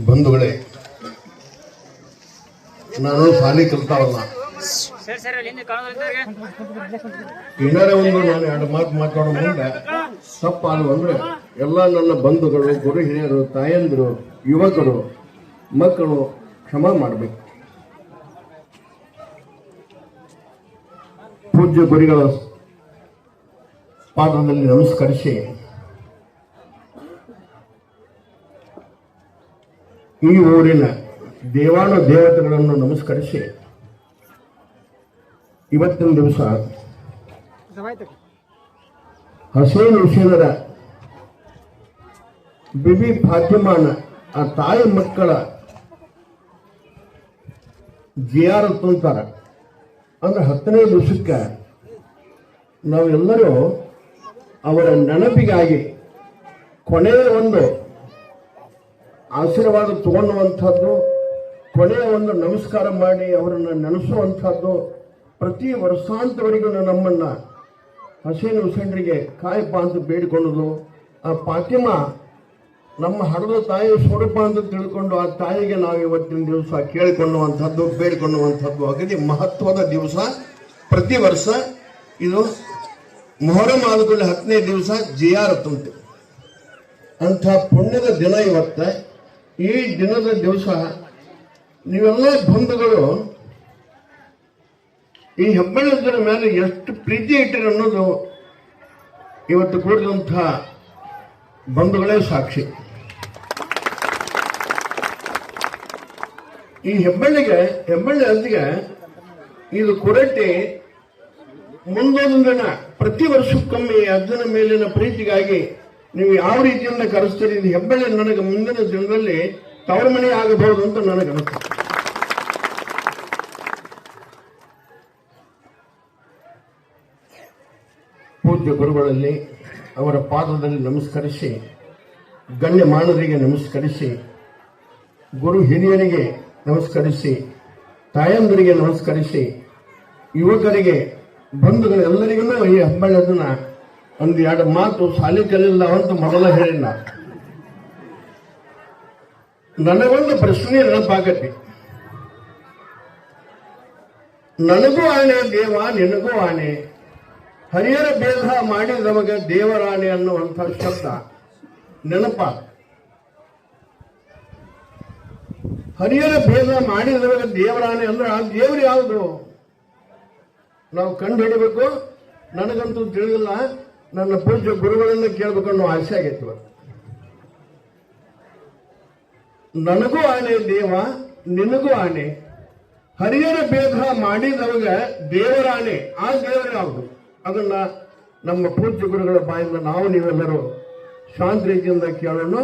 ಬಂಧುಗಳೇ, ನಾನು ಶಾಲೆ ಕಲ್ತಾವಲ್ಲ, ಏನಾರೇ ಒಂದು ನಾನು ಎರಡು ಮಾತು ಮಾತಾಡೋ ಮುಂದೆ ತಪ್ಪಾದ್ರು ಅಂದ್ರೆ ಎಲ್ಲ ನನ್ನ ಬಂಧುಗಳು, ಗುರು ಹಿರಿಯರು, ತಾಯಂದಿರು, ಯುವಕರು, ಮಕ್ಕಳು ಕ್ಷಮಾ ಮಾಡಬೇಕು. ಪೂಜ್ಯ ಗುರುಗಳ ಪಾದದಲ್ಲಿ ನಮಸ್ಕರಿಸಿ ಈ ಊರಿನ ದೇವಾನು ದೇವತೆಗಳನ್ನು ನಮಸ್ಕರಿಸಿ ಇವತ್ತಿನ ದಿವಸ ಹಸೇನ್ ಹುಸೇನರ ಬಿಬಿ ಫಾತಿಮಾನ ಆ ತಾಯಿ ಮಕ್ಕಳ ಜಿಯಾರತ್ ಅಂತಾರ. ಅಂದ್ರೆ 10ನೇ ದಿವಸಕ್ಕೆ ನಾವೆಲ್ಲರೂ ಅವರ ನೆನಪಿಗಾಗಿ ಕೊನೆಯ ಒಂದು ಆಶೀರ್ವಾದ ತಗೊಳ್ಳುವಂಥದ್ದು, ಕೊನೆಯ ಒಂದು ನಮಸ್ಕಾರ ಮಾಡಿ ಅವರನ್ನು ನೆನೆಸುವಂಥದ್ದು ಪ್ರತಿ ವರ್ಷಾಂತವರೆಗೂ ನಮ್ಮನ್ನ ಹಸೇನ್ ಹುಸೇನ್ರಿಗೆ ಕಾಯಪ್ಪ ಅಂತ ಬೇಡಿಕೊಳ್ಳೋದು. ಆ ಫಾತಿಮಾ ನಮ್ಮ ಹಡದ ತಾಯಿ ಸ್ವರೂಪ ಅಂತ ತಿಳ್ಕೊಂಡು ಆ ತಾಯಿಗೆ ನಾವು ಇವತ್ತಿನ ದಿವಸ ಕೇಳಿಕೊಳ್ಳುವಂಥದ್ದು, ಬೇಡಿಕೊಳ್ಳುವಂಥದ್ದು ಅಗದಿ ಮಹತ್ವದ ದಿವಸ. ಪ್ರತಿ ವರ್ಷ ಇದು ಮೊಹರಂ ಆದದಲ್ಲಿ 10ನೇ ದಿವಸ ಜಿಯಾರತ್ ಉಂಟು. ಅಂಥ ಪುಣ್ಯದ ದಿನ ಇವತ್ತ. ಈ ದಿನದ ದಿವಸ ನೀವೆಲ್ಲ ಬಂಧುಗಳು ಈ ಹೆಬ್ಬೆಳದರ ಮೇಲೆ ಎಷ್ಟು ಪ್ರೀತಿ ಇಟ್ಟಿರ ಅನ್ನೋದು ಇವತ್ತು ಕೂಡಿದಂಥ ಬಂಧುಗಳೇ ಸಾಕ್ಷಿ. ಈ ಹೆಬ್ಬಳ್ಳಿ ಅಲ್ಲಿಗೆ ಇದು ಕೊರಟೆ ಮುಂದೊಂದು ದಿನ ಪ್ರತಿ ವರ್ಷಕ್ಕೊಮ್ಮೆ ಅಜ್ಜನ ಮೇಲಿನ ಪ್ರೀತಿಗಾಗಿ ನೀವು ಯಾವ ರೀತಿಯಿಂದ ಕರೆಸ್ತೀರಿ. ಇದು ಹೆಬ್ಬಳ್ಳಿ ನನಗೆ ಮುಂದಿನ ದಿನದಲ್ಲಿ ತವರ ಮನೆ ಆಗಬಹುದು ಅಂತ ನನಗೆ ಅನಿಸ್ತದೆ. ಪೂಜ್ಯ ಗುರುಗಳಲ್ಲಿ ಅವರ ಪಾದದಲ್ಲಿ ನಮಸ್ಕರಿಸಿ, ಗಣ್ಯ ಮಾನವರಿಗೆ ನಮಸ್ಕರಿಸಿ, ಗುರು ಹಿರಿಯರಿಗೆ ನಮಸ್ಕರಿಸಿ, ತಾಯಂದರಿಗೆ ನಮಸ್ಕರಿಸಿ, ಯುವಕರಿಗೆ, ಬಂಧುಗಳೆಲ್ಲರಿಗೂ ಈ ಹೆಬ್ಬಳ್ಳದನ್ನ ಒಂದು ಎರಡು ಮಾತು ಶಾಲೆ ಕಲಿಲ್ಲ ಅಂತ ಮೊದಲ ಹೇಳಿಲ್ಲ. ನನಗೊಂದು ಪ್ರಶ್ನೆ ನೆನಪಾಗತ್ತೆ. ನನಗೂ ಆಣೆ ದೇವ ನಿನಗೂ ಆಣೆ, ಹರಿಯರ ಭೇದ ಮಾಡಿದವಾಗ ದೇವರಾಣೆ ಅನ್ನುವಂಥ ಶಬ್ದ ನೆನಪ. ಹರಿಯರ ಭೇದ ಮಾಡಿದವಾಗ ದೇವರಾಣೆ ಅಂದ್ರೆ ಆ ದೇವರು ಯಾವುದು ನಾವು ಕಂಡು ಹಿಡಬೇಕು. ನನಗಂತೂ ತಿಳಿದಿಲ್ಲ, ನನ್ನ ಪೂಜ್ಯ ಗುರುಗಳನ್ನ ಕೇಳಬೇಕು ಅನ್ನೋ ಆಸೆ ಆಗೈತಿ. ನನಗೂ ಆಣೆ ದೇವ ನಿನಗೂ ಆಣೆ, ಹರಿಯರ ಭೇದ ಮಾಡಿದವಾಗ ದೇವರಾಣೆ, ಆ ದೇವರು ಯಾವುದು ಅದನ್ನ ನಮ್ಮ ಪೂಜ್ಯ ಗುರುಗಳ ಬಾಯಿಂದ ನಾವು ನೀವೆಲ್ಲರೂ ಶಾಂತ ರೀತಿಯಿಂದ ಕೇಳೋಣ.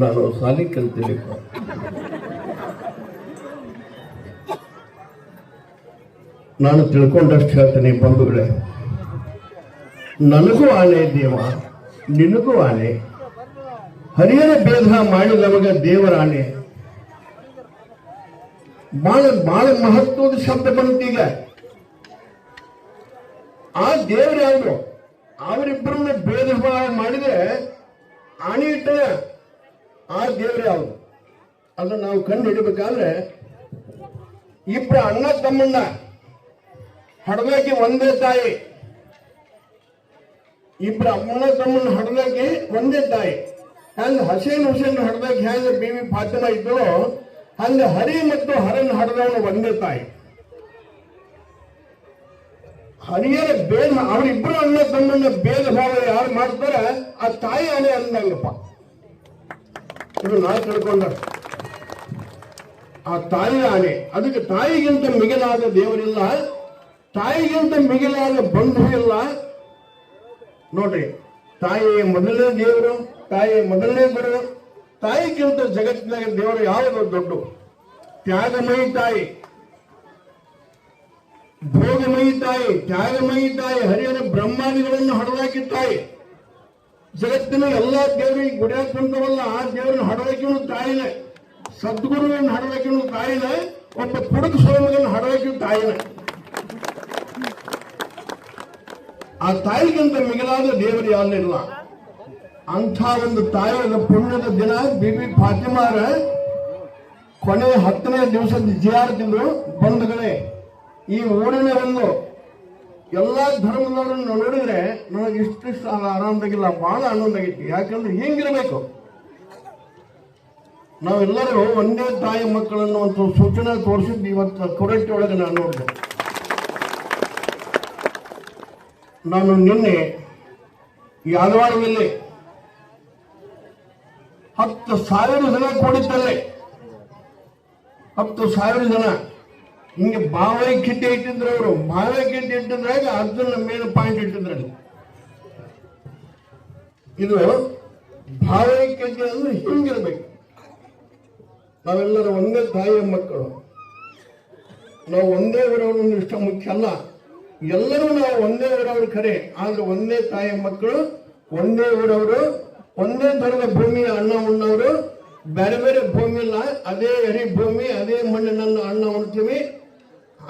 ನಾನು ಶಾಲೆ ಕಲ್ತೀನಿ, ನಾನು ತಿಳ್ಕೊಂಡಷ್ಟು ಹೇಳ್ತೇನೆ ಬಂಧುಗಳೇ. ನನಗೂ ಆಣೆ ದೇವ ನಿನಗೂ ಆಣೆ, ಹರಿಯರ ಭೇದ ಮಾಡಿದವಾಗ ದೇವರಾಣೆ. ಬಹಳ ಮಹತ್ವದ ಶಬ್ದ ಬಂತೀಗ. ಆ ದೇವರು ಯಾವುದು? ಅವರಿಬ್ಬರನ್ನ ಭೇದ ಭಾವ ಮಾಡಿದ್ರೆ ಆಣೆ ಇಟ್ಟರೆ ಆ ದೇವರು ಯಾವುದು ಅದನ್ನ ನಾವು ಕಂಡು ಹಿಡಬೇಕಾದ್ರೆ, ಇಬ್ಬರ ಅಣ್ಣ ತಮ್ಮಣ್ಣ ಹಡದಾಕಿ ಒಂದೇ ತಾಯಿ, ಇಬ್ಬರ ಅಣ್ಣ ತಮ್ಮಣ್ಣ ಹಡದಾಕಿ ಒಂದೇ ತಾಯಿ. ಹಂಗ ಹಸೇನ್ ಹುಸೇನ್ ಹಡದಾಕಿ ಹ್ಯಾಂಗ ಬಿಬಿ ಫಾತಿಮಾ ಇದ್ದಳು, ಹಂಗ ಹರಿ ಮತ್ತು ಹರನ್ ಹಡದವನು ಒಂದೇ ತಾಯಿ. ಹರಿಯರ ಭೇದ, ಅವರಿಬ್ಬರು ಅಣ್ಣ ತಮ್ಮಣ್ಣ ಭೇದ ಭಾವ ಯಾರು ಮಾಡ್ತಾರ ಆ ತಾಯಿ ಆನೆ ಅಂದಂಗಪ್ಪ. ಇದು ನಾ ತಿಳ್ಕೊಂಡ ಆ ತಾಯಿ ಆನೆ. ಅದಕ್ಕೆ ತಾಯಿಗಿಂತ ಮಿಗಿಲಾದ ದೇವರಿಲ್ಲ, ತಾಯಿಗಿಂತ ಮಿಗಿಲಾದ ಬಂಧು ಇಲ್ಲ. ನೋಡ್ರಿ, ತಾಯಿಯ ಮೊದಲನೇ ದೇವರು, ತಾಯಿಯ ಮೊದಲನೇ ಗುರು. ತಾಯಿಗಿಂತ ಜಗತ್ತಿನಾಗ ದೇವರು ಯಾವುದು ದೊಡ್ಡ? ತ್ಯಾಗಮಯಿ ತಾಯಿ, ಭೋಗಮಯಿ ತಾಯಿ, ತ್ಯಾಗಮಯಿ ತಾಯಿ, ಹರಿಯರ ಬ್ರಹ್ಮಾದಿಗಳನ್ನು ಹಡದಾಕಿ ತಾಯಿ. ಜಗತ್ತಿನ ಎಲ್ಲಾ ದೇವರಿಗೆ ಗುಡಿಯಾಗ ಕುಂತವಲ್ಲ, ಆ ದೇವರನ್ನ ಹಡದಾಕಿನೂ ತಾಯಿನೇ, ಸದ್ಗುರುವನ್ನು ಹಡದಾಕಿನೂ ತಾಯಿನೇ, ಒಬ್ಬ ಕುಡುಕ ಸೋಮಗನ ಹಡವಾಗಿನ ತಾಯಿನ. ಆ ತಾಯಿಗಿಂತ ಮಿಗಿಲಾದ ದೇವರು ಯಾರಿಲ್ಲ. ಅಂಥ ಒಂದು ತಾಯಿಯ ಪುಣ್ಯದ ದಿನ ಬಿಬಿ ಫಾತಿಮಾರ ಕೊನೆ 10ನೇ ದಿವಸದ ಜಿಯಾರತಿದ್ರು. ಬಂಧುಗಳೇ, ಈ ಊರಿನ ಒಂದು ಎಲ್ಲಾ ಧರ್ಮದವರನ್ನು ನೋಡಿದ್ರೆ ನನಗೆ ಇಷ್ಟಿಷ್ಟು ಆನಂದಾಗಿಲ್ಲ, ಬಹಳ ಆನಂದಾಗಿತ್ತು. ಯಾಕಂದ್ರೆ ಹಿಂಗಿರಬೇಕು, ನಾವೆಲ್ಲರೂ ಒಂದೇ ತಾಯಿ ಮಕ್ಕಳನ್ನು ಒಂದು ಸೂಚನೆ ತೋರಿಸಿದ್ದು ಇವತ್ತು ಕೊರಟ್ಟಿ ಒಳಗೆ ನಾನು ನೋಡಿದೆ. ನಾನು ನಿನ್ನೆ ಯಾದವಾಡದಲ್ಲಿ 10,000 ಜನ ಕೂಡಿದ್ದಲ್ಲೇ, 10,000 ಜನ ಹಿಂಗೆ ಭಾವೈಕ್ಯತೆ ಇಟ್ಟಿದ್ರು. ಅವರು ಭಾವೈಕ್ಯತೆ ಇಟ್ಟಿದ್ರಾಗ ಅದನ್ನ ಮೇನ್ ಪಾಯಿಂಟ್ ಇಟ್ಟಿದ್ರಲ್ಲಿ. ಇದು ಭಾವೈಕ್ಯತೆ ಅಂದ್ರೆ ಹಿಂಗಿರ್ಬೇಕು. ನಾವೆಲ್ಲರೂ ಒಂದೇ ತಾಯಿಯ ಮಕ್ಕಳು, ನಾವು ಒಂದೇ ಊರವರು ಇಷ್ಟ ಮುಖ್ಯ ಅಲ್ಲ, ಎಲ್ಲರೂ ನಾವು ಒಂದೇ ಊರವರು ಖರೆ. ಆದ್ರೆ ಒಂದೇ ತಾಯಿಯ ಮಕ್ಕಳು, ಒಂದೇ ಊರವರು, ಒಂದೇ ಥರದ ಭೂಮಿಯ ಅನ್ನ ಉಣ್ಣವರು. ಬೇರೆ ಬೇರೆ ಭೂಮಿ ಇಲ್ಲ, ಅದೇ ಎರಿ ಭೂಮಿ, ಅದೇ ಮಣ್ಣಿನನ್ನು ಅನ್ನ ಉಣ್ತೀವಿ,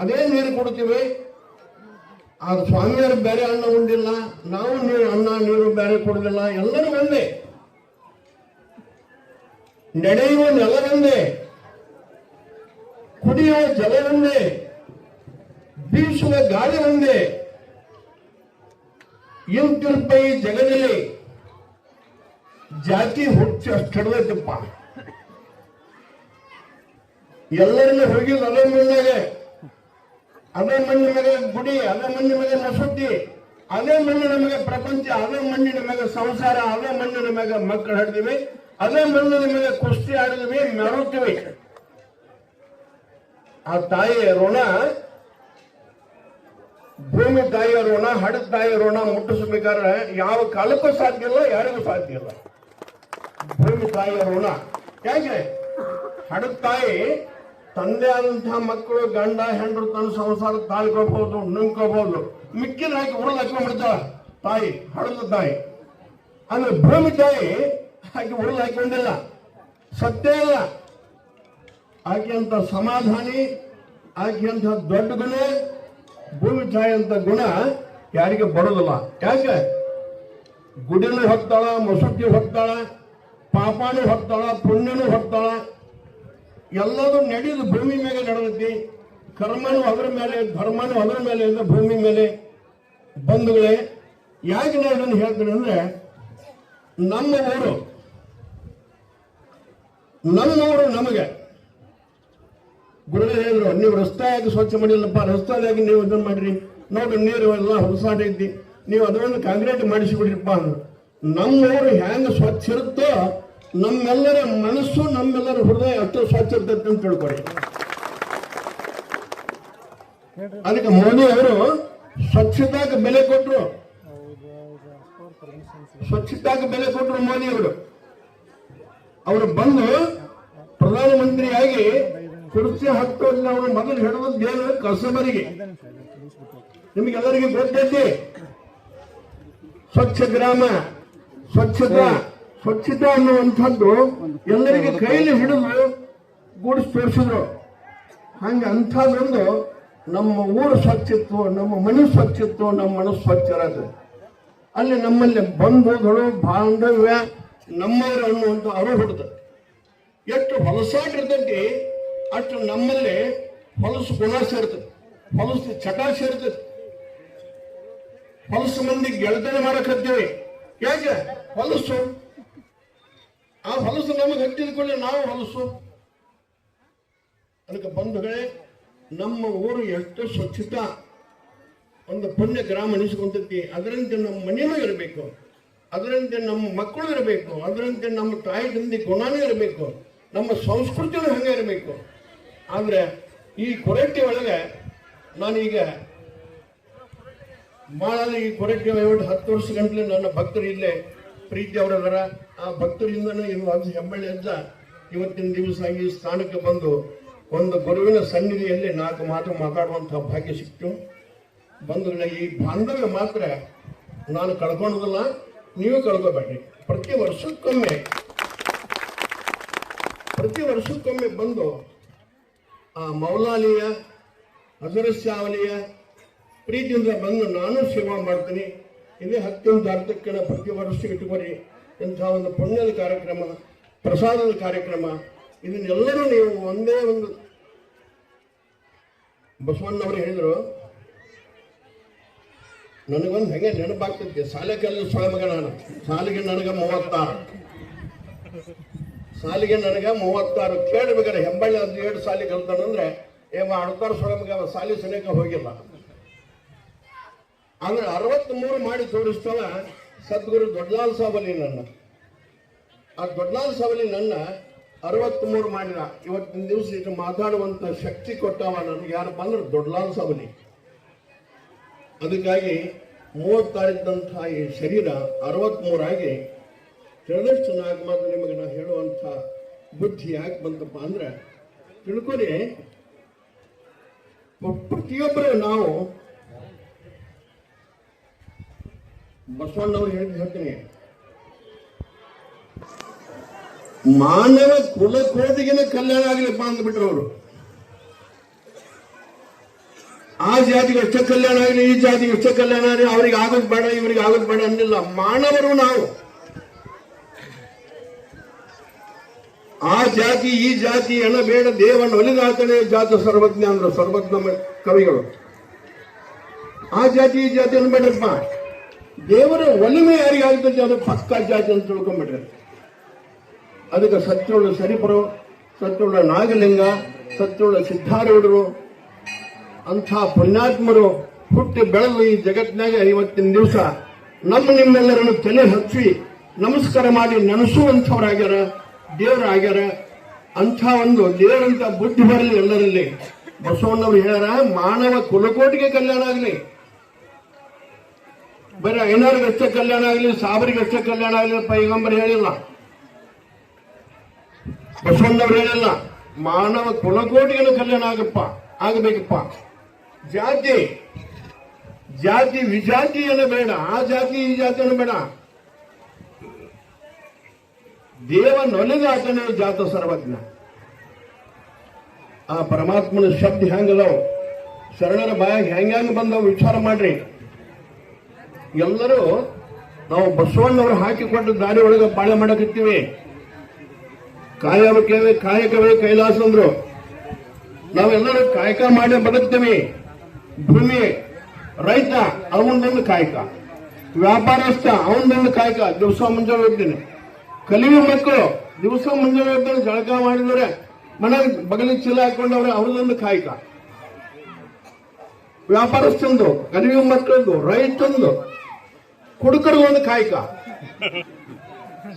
ಅದೇ ನೀರು ಕೊಡ್ತೀವಿ. ಆ ಸ್ವಾಮಿಯರು ಬೇರೆ ಅನ್ನ ಉಂಡಿಲ್ಲ, ನಾವು ಅನ್ನ ನೀರು ಬೇರೆ ಕೊಡುದಿಲ್ಲ. ಎಲ್ಲರೂ ಒಂದೇ, ನಡೆಯುವ ನೆಲವೊಂದೇ, ಕುಡಿಯುವ ಜಲವೊಂದೇ, ಬೀಸುವ ಗಾಳಿ ಒಂದೇ. ಇಂತಿರುಪೈ ಜಗದಲ್ಲಿ ಜಾತಿ ಹುಚ್ಚು ಅಷ್ಟಡದೈತಪ್ಪ. ಎಲ್ಲರನ್ನ ಹೋಗಿದ್ದು ಅದೇ ಮಣ್ಣಾಗೆ, ಅದೇ ಮಣ್ಣಿನ ಮೇಲೆ ಗುಡಿ, ಅದೇ ಮಣ್ಣಿನ ಮೇಲೆ ಮಸೂತಿ, ಅದೇ ಮಣ್ಣಿನ ಮೇಲೆ ಪ್ರಪಂಚ, ಅದೇ ಮಣ್ಣಿನ ಮೇಲೆ ಸಂಸಾರ, ಅದೇ ಮಣ್ಣಿನ ಮೇಲೆ ಮಕ್ಕಳು ಹಿಡಿದಿವಿ, ಅದೇ ಮಣ್ಣಿನ ಮೇಲೆ ಕುಸ್ತಿ ಆಡಿದ್ವಿ, ಮೆರುತ್ತೀವಿ. ಆ ತಾಯಿಯ ಋಣ, ಭೂಮಿ ತಾಯಿಯ ಋಣ, ಹಡದ ತಾಯಿಯ ಋಣ ಮುಟ್ಟಿಸಬೇಕಾದ್ರೆ ಯಾವ ಕಾಲಕ್ಕೂ ಸಾಧ್ಯ ಇಲ್ಲ, ಯಾರಿಗೂ ಸಾಧ್ಯ ಇಲ್ಲ. ಭೂಮಿ ತಾಯಿಯ ಋಣ ಯಾಕೆ? ಹಡದ ತಾಯಿ ತಂದೆ ಆದಂತಹ ಮಕ್ಕಳು, ಗಂಡ ಹೆಂಡರು ತನ್ನ ಸಂಸಾರ ತಾಳ್ಕೋಬಹುದು, ನುಂಗ್ಕೋಬಹುದು, ಮಿಕ್ಕಿನ ಹಾಕಿ ಉರುಳು ಹಾಕೊಂಡ್ಬಿಡ್ತಾಳ ತಾಯಿ, ಹಡದ ತಾಯಿ. ಅಂದ್ರೆ ಭೂಮಿ ತಾಯಿ ಹಾಕಿ ಉರುಳು ಹಾಕೊಂಡಿಲ್ಲ, ಸತ್ಯ ಇಲ್ಲ. ಆಕೆ ಅಂತ ಸಮಾಧಾನಿ, ಆಕೆ ಅಂತ ದೊಡ್ಡ ಗುಣ, ಭೂಮಿ ತಾಯಿ ಅಂತ ಗುಣ ಯಾರಿಗೆ ಬರೋದಿಲ್ಲ. ಯಾಕೆ? ಗುಡಿನೂ ಹೊತ್ತಾಳ, ಮಸೂತಿ ಹೊತ್ತಾಳ, ಪಾಪಾನು ಹೊತ್ತಾಳ, ಪುಣ್ಯನೂ ಹೊತ್ತಾಳ. ಎಲ್ಲದೂ ನಡೆಯುದು ಭೂಮಿ ಮೇಲೆ ನಡೆದೈತಿ. ಕರ್ಮನೂ ಅದರ ಮೇಲೆ, ಧರ್ಮನೂ ಅದರ ಮೇಲೆ ಇದೆ, ಭೂಮಿ ಮೇಲೆ. ಬಂಧುಗಳೇ, ಯಾಕೆ ನಾನು ಇದನ್ನು ಹೇಳ್ತೀನಿ ಅಂದ್ರೆ, ನಮ್ಮ ಊರು ನಮಗೆ ಗುರುಗಳು ಹೇಳಿದ್ರು, ನೀವು ರಸ್ತೆಯಾಗಿ ಸ್ವಚ್ಛ ಮಾಡಿಲ್ಲಪ್ಪ, ರಸ್ತೆಯಾಗಿ ನೀವು ಇದನ್ನು ಮಾಡ್ರಿ, ನೋಡ್ರಿ ನೀರು ಎಲ್ಲ ಹೊಲಸಾಟೈತಿ, ನೀವು ಅದನ್ನು ಕಾಂಕ್ರೀಟ್ ಮಾಡಿಸಿಬಿಡ್ರಿಪ್ಪ ಅಂದ್ರು. ನಮ್ಮ ಊರು ಹೆಂಗೆ ಸ್ವಚ್ಛ ಇರುತ್ತೋ ನಮ್ಮೆಲ್ಲರ ಮನಸ್ಸು, ನಮ್ಮೆಲ್ಲರ ಹೃದಯ ಅಷ್ಟು ಸ್ವಚ್ಛ ಇರ್ತೈತೆ ಅಂತ ತಿಳ್ಕೊಡಿ. ಅದಕ್ಕೆ ಮೋದಿ ಅವರು ಸ್ವಚ್ಛತಾಗೆ ಬೆಲೆ ಕೊಟ್ಟರು, ಸ್ವಚ್ಛತಾಗೆ ಬೆಲೆ ಕೊಟ್ಟರು ಮೋದಿ ಅವರು ಬಂದು ಪ್ರಧಾನಮಂತ್ರಿಯಾಗಿ ಕುರ್ಚಿ ಹತ್ತೋದಿಲ್ಲ. ಅವರು ಮೊದಲು ಹಿಡಿದೇನು ಕಸಬರಿಗೆ, ನಿಮಗೆಲ್ಲರಿಗೂ ಗೊತ್ತೈತಿ. ಸ್ವಚ್ಛ ಗ್ರಾಮ, ಸ್ವಚ್ಛತಾ ಅನ್ನುವಂಥದ್ದು ಎಲ್ಲರಿಗೆ ಕೈಲಿ ಹಿಡಿದು ಗೂಡಿಸಿ ತೋರಿಸಿದ್ರು. ಹಂಗೆ ಅಂಥದ್ದೊಂದು ನಮ್ಮ ಊರು ಸ್ವಚ್ಛಿತ್ತು, ನಮ್ಮ ಮನೆ ಸ್ವಚ್ಛಿತ್ತು, ನಮ್ಮ ಮನಸ್ಸು ಸ್ವಚ್ಛ ಇರೋದು. ಅಲ್ಲಿ ನಮ್ಮಲ್ಲಿ ಬಂಧುಗಳು, ಬಾಂಧವ್ಯ, ನಮ್ಮವರು ಅನ್ನುವಂಥ ಅರು ಹುಡುದು. ಎಷ್ಟು ಹೊಲಸಾಟ ಇರ್ತೈತಿ ಅಷ್ಟು ನಮ್ಮಲ್ಲಿ ಹೊಲಸು ಗುಣ ಸೇರ್ತದೆ, ಹೊಲಸು ಚಟ ಸೇರ್ತದೆ. ಹೊಲಸು ಮಂದಿ ಗೆಳತನ ಮಾಡಕತ್ತೀವಿ. ಯಾಕೆ? ಹೊಲಸು. ಆ ಹೊಲಸು ನಮಗೆ ಹತ್ತಿದ್ಕೊಳ್ಳಿ, ನಾವು ಹೊಲಸು. ಅದಕ್ಕೆ ಬಂಧುಗಳೇ, ನಮ್ಮ ಊರು ಎಷ್ಟು ಸ್ವಚ್ಛತಾ ಒಂದು ಪುಣ್ಯ ಗ್ರಾಮ ಅನಿಸ್ಕೊಂತೈತಿ. ಅದರಂತೆ ನಮ್ಮ ಮನೆಯೂ ಇರಬೇಕು, ಅದರಂತೆ ನಮ್ಮ ಮಕ್ಕಳು ಇರಬೇಕು, ಅದರಂತೆ ನಮ್ಮ ತಾಯಿ ತಂದೆ ಗುಣನೂ ಇರಬೇಕು, ನಮ್ಮ ಸಂಸ್ಕೃತಿನೂ ಹಂಗೆ ಇರಬೇಕು. ಆದ್ರೆ ಈ ಕೊರಟ್ಟಿ ಒಳಗೆ ನಾನೀಗ ಭಾಳ ಈ ಕೊರಟ್ಟಿ 10 ವರ್ಷ ಗಂಟಲೆ ನನ್ನ ಭಕ್ತರು ಇಲ್ಲೇ ಪ್ರೀತಿ ಅವರದರ. ಆ ಭಕ್ತರಿಂದನೂ ಇದು ಅದು ಹೆಬ್ಬಳ್ಳಿ ಅಂತ ಇವತ್ತಿನ ದಿವಸ ಈ ಸ್ಥಾನಕ್ಕೆ ಬಂದು ಒಂದು ಗುರುವಿನ ಸನ್ನಿಧಿಯಲ್ಲಿ 4 ಮಾತು ಮಾತಾಡುವಂತಹ ಭಾಗ್ಯ ಸಿಕ್ತು. ಬಂಧುಗಳ ಈ ಬಾಂಧವ್ಯ ಮಾತ್ರ ನಾನು ಕಳ್ಕೊಳ್ಳೋದಿಲ್ಲ, ನೀವು ಕಳ್ಕೋಬೇಡಿ. ಪ್ರತಿ ವರ್ಷಕ್ಕೊಮ್ಮೆ ಬಂದು ಆ ಮೌಲಾಲಿಯ ಹಜರಸ್ಯಾವಲಿಯ ಪ್ರೀತಿಯಿಂದ ಬಂದು ನಾನು ಸೇವಾ ಮಾಡ್ತೀನಿ. ಇದೇ 10ನೇ ತಾರೀಕಕ್ಕೆ ಪ್ರತಿ ವರ್ಷ ಇಟ್ಕೊರಿ. ಇಂಥ ಒಂದು ಪುಣ್ಯದ ಕಾರ್ಯಕ್ರಮ, ಪ್ರಸಾದದ ಕಾರ್ಯಕ್ರಮ, ಇದನ್ನೆಲ್ಲರೂ ನೀವು ಒಂದೇ ಒಂದು ಬಸವಣ್ಣವರು ಹೇಳಿದ್ರು. ನನಗೊಂದು ಹೆಂಗೆ ನೆನಪಾಗ್ತೈತಿ, ಶಾಲೆ ಕಲಿದ ಸೊಳಮಗ ನಾನು. ಸಾಲಿಗೆ ನನಗೆ 36 ಕೇಳಬೇಕಾರೆ ಹೆಬ್ಬಳ್ಳಿ 17 ಸಾಲಿ ಕಲ್ತಾನಂದ್ರೆ ಅಡ್ತಾರ ಸೊಳಮಗ ಸಾಲಿ ಸನೇಕ ಹೋಗಿಲ್ಲ. ಅಂದ್ರೆ 63 ಮಾಡಿ ತೋರಿಸ್ತವ ಸದ್ಗುರು ದೊಡ್ಡಲಾಲ್ ಸಾವಲಿ ನನ್ನ. ಆ ದೊಡ್ಡಲಾಲ್ ಸಾವಲಿ ನನ್ನ 63 ಮಾಡಿದ. ಇವತ್ತಿನ ದಿವಸ ಇದು ಮಾತಾಡುವಂತ ಶಕ್ತಿ ಕೊಟ್ಟವ ನನಗೆ ಯಾರಪ್ಪ ಅಂದ್ರೆ ದೊಡ್ಡಲಾಲ್ ಸಾವಲಿ. ಅದಕ್ಕಾಗಿ 36 ಇದ್ದಂತಹ ಈ ಶರೀರ 63 ಆಗಿ ತಿಳಿದಷ್ಟು ನಾಲ್ಕು ಮಾತು ನಿಮಗೆ ನಾ ಹೇಳುವಂಥ ಬುದ್ಧಿ ಯಾಕೆ ಬಂತಪ್ಪ ಅಂದ್ರೆ, ತಿಳ್ಕೊರಿ, ಪ್ರತಿಯೊಬ್ಬರು ನಾವು ಬಸವಣ್ಣವ್ರು ಹೇಳ್ತೀನಿ, ಮಾನವ ಕುಲಕೋಟಿಗಿನ ಕಲ್ಯಾಣ ಆಗ್ಲಿಪ್ಪ ಅಂದ್ಬಿಟ್ರು ಅವರು. ಆ ಜಾತಿಗೆ ಎಷ್ಟೇ ಕಲ್ಯಾಣ ಆಗಲಿ, ಈ ಜಾತಿಗೆ ಎಷ್ಟೇ ಕಲ್ಯಾಣ ಆಗಲಿ, ಅವ್ರಿಗೆ ಆಗೋದು ಬೇಡ ಇವರಿಗೆ ಆಗೋದು ಬೇಡ ಅನ್ನಿಲ್ಲ. ಮಾನವರು ನಾವು. ಆ ಜಾತಿ ಈ ಜಾತಿ ಎನ್ನ ಬೇಡ, ದೇವನ ಒಲಿದಾತನೇ ಜಾತ ಸರ್ವಜ್ಞ ಅಂದ್ರು ಸರ್ವಜ್ಞ ಕವಿಗಳು. ಆ ಜಾತಿ ಈ ಜಾತಿ ಅನ್ಬೇಡ್ರಪ್ಪ, ದೇವರ ಒಲಿಮೆ ಯಾರಿಗಾಗ್ತದೆ ಅದು ಪಕ್ಕ ಜಾತಿ ಅಂತ ತಿಳ್ಕೊಂಡ್ಬಿಟ್ರೆ. ಅದಕ್ಕೆ ಸತ್ಯುಳ್ಳ ಸರಿಪರು, ಸತ್ಯುಳ್ಳ ನಾಗಲಿಂಗ, ಸತ್ಯುಳ್ಳ ಸಿದ್ಧಾರೂಢರು ಅಂಥ ಪುಣ್ಯಾತ್ಮರು ಹುಟ್ಟಿ ಬೆಳೆದು ಈ ಜಗತ್ತಿನಾಗ ಇವತ್ತಿನ ದಿವಸ ನಿಮ್ಮೆಲ್ಲರನ್ನು ತಲೆ ಹಚ್ಚಿ ನಮಸ್ಕಾರ ಮಾಡಿ ನೆನೆಸುವಂಥವ್ರಾಗ್ಯಾರ, ದೇವರಾಗ್ಯಾರ. ಅಂಥ ಒಂದು ದೇವರಂತ ಬುದ್ಧಿ ಬರಲಿ ಎಲ್ಲರಲ್ಲಿ. ಬಸವಣ್ಣವ್ರು ಹೇಳ್ಯಾರ, ಮಾನವ ಕುಲಕೋಟಿಗೆ ಕಲ್ಯಾಣ ಆಗಲಿ, ಬರೀ ಐನಾರಿಗೆ ಅಷ್ಟೇ ಕಲ್ಯಾಣ ಆಗಲಿ, ಸಾಬರಿಗೆ ಅಷ್ಟೇ ಕಲ್ಯಾಣ ಆಗಲಿ ಪೈಗಂಬರ್ ಹೇಳಿಲ್ಲ, ಬಸವಣ್ಣವ್ರು ಹೇಳಿಲ್ಲ. ಮಾನವ ಕುಲಕೋಟಿಗೆ ಕಲ್ಯಾಣ ಆಗಬೇಕಪ್ಪ. ಜಾತಿ ಜಾತಿ ವಿಜಾತಿಯನ್ನು ಬೇಡ, ಆ ಜಾತಿ ಈ ಜಾತಿಯನ್ನು ಬೇಡ. ದೇವ ನೊಲಿದಾತನೇ ಜಾತ ಸರ್ವಜ್ಞ. ಆ ಪರಮಾತ್ಮನ ಶಬ್ದ ಹೆಂಗದವು, ಶರಣರ ಬಾಯಾಗ ಹೆಂಗ ಬಂದವು ವಿಚಾರ ಮಾಡ್ರಿ. ಎಲ್ಲರೂ ನಾವು ಬಸವಣ್ಣವರು ಹಾಕಿಕೊಟ್ಟ ದಾರಿ ಒಳಗೆ ಬಾಳೆ ಮಾಡಕತ್ತೀವಿ. ಕಾಯಕವೇ ಕೈಲಾಸ ಅಂದ್ರು. ನಾವೆಲ್ಲರೂ ಕಾಯಕ ಮಾಡಿ ಬದುಕ್ತೀವಿ. ಭೂಮಿ ರೈತ ಅವನದೊಂದು ಕಾಯಕ, ವ್ಯಾಪಾರಸ್ಥ ಅವನದೊಂದು ಕಾಯಕ. ದಿವಸ ಮುಂಜಾನೆ ಹೋಗ್ತೀನಿ. ಕಲಿಯುವ ಮಕ್ಕಳು ದಿವಸ ಮುಂಜಾನೆ ಹೋಗ್ತಾನೆ, ಜಳಕ ಮಾಡಿದ್ರೆ ಮನೆಗೆ ಬಗಲಿಗೆ ಚೀಲ ಹಾಕೊಂಡವ್ರೆ, ಅವ್ರದೊಂದು ಕಾಯಕ. ವ್ಯಾಪಾರಸ್ಥಂದು, ಕಲಿಯುವ ಮಕ್ಕಳದ್ದು, ರೈತಂದು, ಕುಡುಕರಿಗೊಂದು ಕಾಯಕ.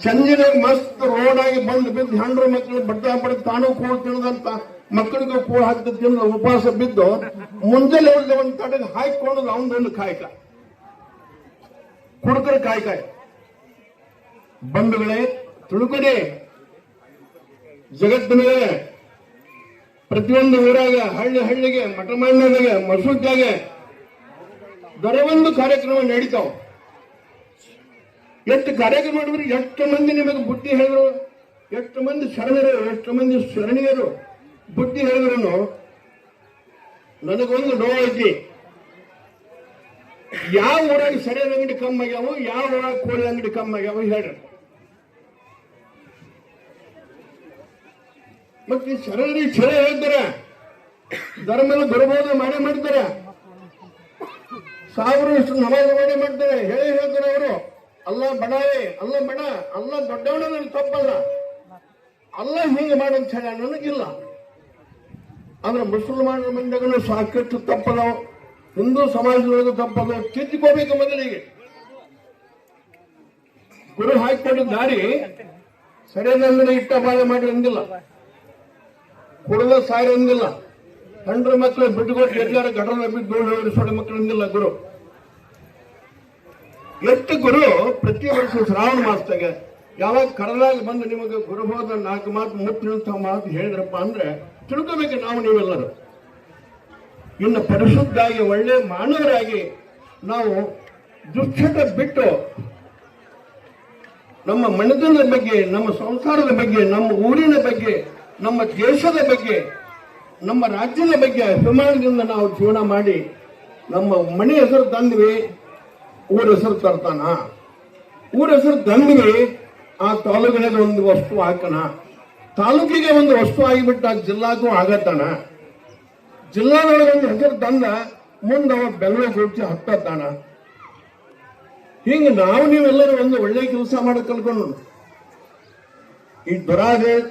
ಸಂಜೆ ಮಸ್ತ್ ರೋಡ್ ಆಗಿ ಬಂದು ಬಿದ್ದು ಹೆಂಡ್ರು ಮಕ್ಕಳು ಬಡ್ತಾ ಬಡ್ದು ತಾನು ಕೂಳು ತಿನ್ನದಂತ ಮಕ್ಕಳಿಗೆ ಕೂಳು ಹಾಕಿ ತಿಂದು ಉಪವಾಸ ಬಿದ್ದು ಮುಂಜಾನೆ ಒಂದು ತಡೆಗೆ ಹಾಕಿಕೊಳ್ಳೋದು ಅವನದೊಂದು ಕಾಯಕ, ಕುಡುಕರ ಕಾಯಕ. ಬಂಧುಗಳೇ, ತಿಳ್ಕೊಡಿ, ಜಗತ್ತಿನಲ್ಲಿ ಪ್ರತಿಯೊಂದು ಊರಾಗ, ಹಳ್ಳಿಗೆ, ಮಠಮಾನ್ಯದಾಗ, ಮಸೂದ್ಯಾಗೆ ದೊರೆಯೊಂದು ಕಾರ್ಯಕ್ರಮ ನಡೀತಾವ. ಎಷ್ಟು ಕಾರ್ಯಕ್ರಮ ಮಾಡಿದ್ರು, ಎಷ್ಟು ಮಂದಿ ನಿಮಗೆ ಬುದ್ಧಿ ಹೇಳಿದ್ರು, ಎಷ್ಟು ಮಂದಿ ಶರಣರು, ಎಷ್ಟು ಮಂದಿ ಶರಣಿಯರು ಬುದ್ಧಿ ಹೇಳಿದ್ರು ನನಗೊಂದು ನೋವೈತಿ. ಯಾವ ಊರಾಗ ಸರಿಯಾದ ಅಂಗಡಿ ಕಮ್ಮಿ ಆಗ್ಯಾವ, ಯಾವ ಊರಾಗ ಕೋಳಿ ಅಂಗಡಿ ಕಮ್ಮಿ ಆಗ್ಯಾವ ಹೇಳ್ರಿ. ಮತ್ತೆ ಶರಣರಿಗೆ ಛಲ ಹೇಳ್ತಾರೆ, ಧರ್ಮದ ದುರ್ಬೋಧ ಮಾಡೇ ಮಾಡ್ತಾರೆ, ಸಾವಿರ ಇಷ್ಟು ನಮಾಜ್ ಮಾಡೇ ಮಾಡ್ತಾರೆ, ಹೇಳ್ತಾರೆ ಅವರು. ಅಲ್ಲ ಬಡಾವೆ, ಅಲ್ಲ ಬಡ, ಅಲ್ಲ ದೊಡ್ಡವನ ನನಗೆ ತಪ್ಪಲ್ಲ, ಅಲ್ಲ ಹಿಂಗೆ ಮಾಡಂತ ಹೇಳ ನನಗಿಲ್ಲ. ಆದ್ರೆ ಮುಸಲ್ಮಾನರ ಮಂದಿಗೂ ಸಾಕಷ್ಟು ತಪ್ಪದವು, ಹಿಂದೂ ಸಮಾಜದೊಳಗೂ ತಪ್ಪದವು. ತಿದ್ದುಕೋಬೇಕು ಮೊದಲಿಗೆ. ಗುರು ಹಾಕಿಕೊಂಡು ದಾರಿ ಸರಿಯಾದ ಇಟ್ಟ ಬಾಳೆ ಮಾಡಿ ಅಂದಿಲ್ಲ, ಕುಡಿದ ಸಾರಿ ಅಂದಿಲ್ಲ, ಹೆಂಡ್ರ ಮಕ್ಕಳು ಬಿಟ್ಟುಕೊಟ್ಟು ಎಲ್ಲಾರ ಗಡಲ ಬಿದ್ದು ಓಡಿಸೋಣ ಮಕ್ಕಳು ಅಂದಿಲ್ಲ ಗುರು. ಎಷ್ಟು ಗುರು ಪ್ರತಿ ವರ್ಷ ಶ್ರಾವಣ ಮಾಸದಾಗ ಯಾವಾಗ ಕಡಲಾಗಿ ಬಂದು ನಿಮಗೆ ಗುರುಬೋಧ 4 ಮಾತು ಮುಟ್ಟಿನಂತಹ ಮಾತು ಹೇಳಿದ್ರಪ್ಪ ಅಂದ್ರೆ ತಿಳ್ಕೋಬೇಕು ನಾವು ನೀವೆಲ್ಲರೂ. ಇನ್ನು ಪರಿಶುದ್ಧಾಗಿ ಒಳ್ಳೆ ಮಾನವರಾಗಿ ನಾವು ದುಶ್ಚಟ ಬಿಟ್ಟು ನಮ್ಮ ಮನೆತನದ ಬಗ್ಗೆ, ನಮ್ಮ ಸಂಸಾರದ ಬಗ್ಗೆ, ನಮ್ಮ ಊರಿನ ಬಗ್ಗೆ, ನಮ್ಮ ದೇಶದ ಬಗ್ಗೆ ನಮ್ಮ ರಾಜ್ಯದ ಬಗ್ಗೆ ಅಭಿಮಾನದಿಂದ ನಾವು ಜೀವನ ಮಾಡಿ ನಮ್ಮ ಮನೆ ಹೆಸರು ತಂದ್ವಿ, ಊರ ಹೆಸರು ತರ್ತಾನ, ಊರ ಹೆಸರು ತಂದ್ವಿ, ಆ ತಾಲೂಕಿನ ಒಂದು ವಸ್ತು ಹಾಕಣ, ತಾಲೂಕಿಗೆ ಒಂದು ವಸ್ತು ಆಗಿಬಿಟ್ಟ ಜಿಲ್ಲಾಗೂ ಆಗತ್ತಾನ, ಜಿಲ್ಲಾದೊಳಗೆ ಒಂದು ಹೆಸರು ತಂದ ಮುಂದೆ ಅವ ಬೆಂಗಳೂರು ಗುರುಚಿ ಹತ್ತಾನ. ಹಿಂಗೆ ನಾವು ನೀವೆಲ್ಲರೂ ಒಂದು ಒಳ್ಳೆ ಕೆಲಸ ಮಾಡೋಕೆ ಕಲ್ಕೊಂಡು ಈ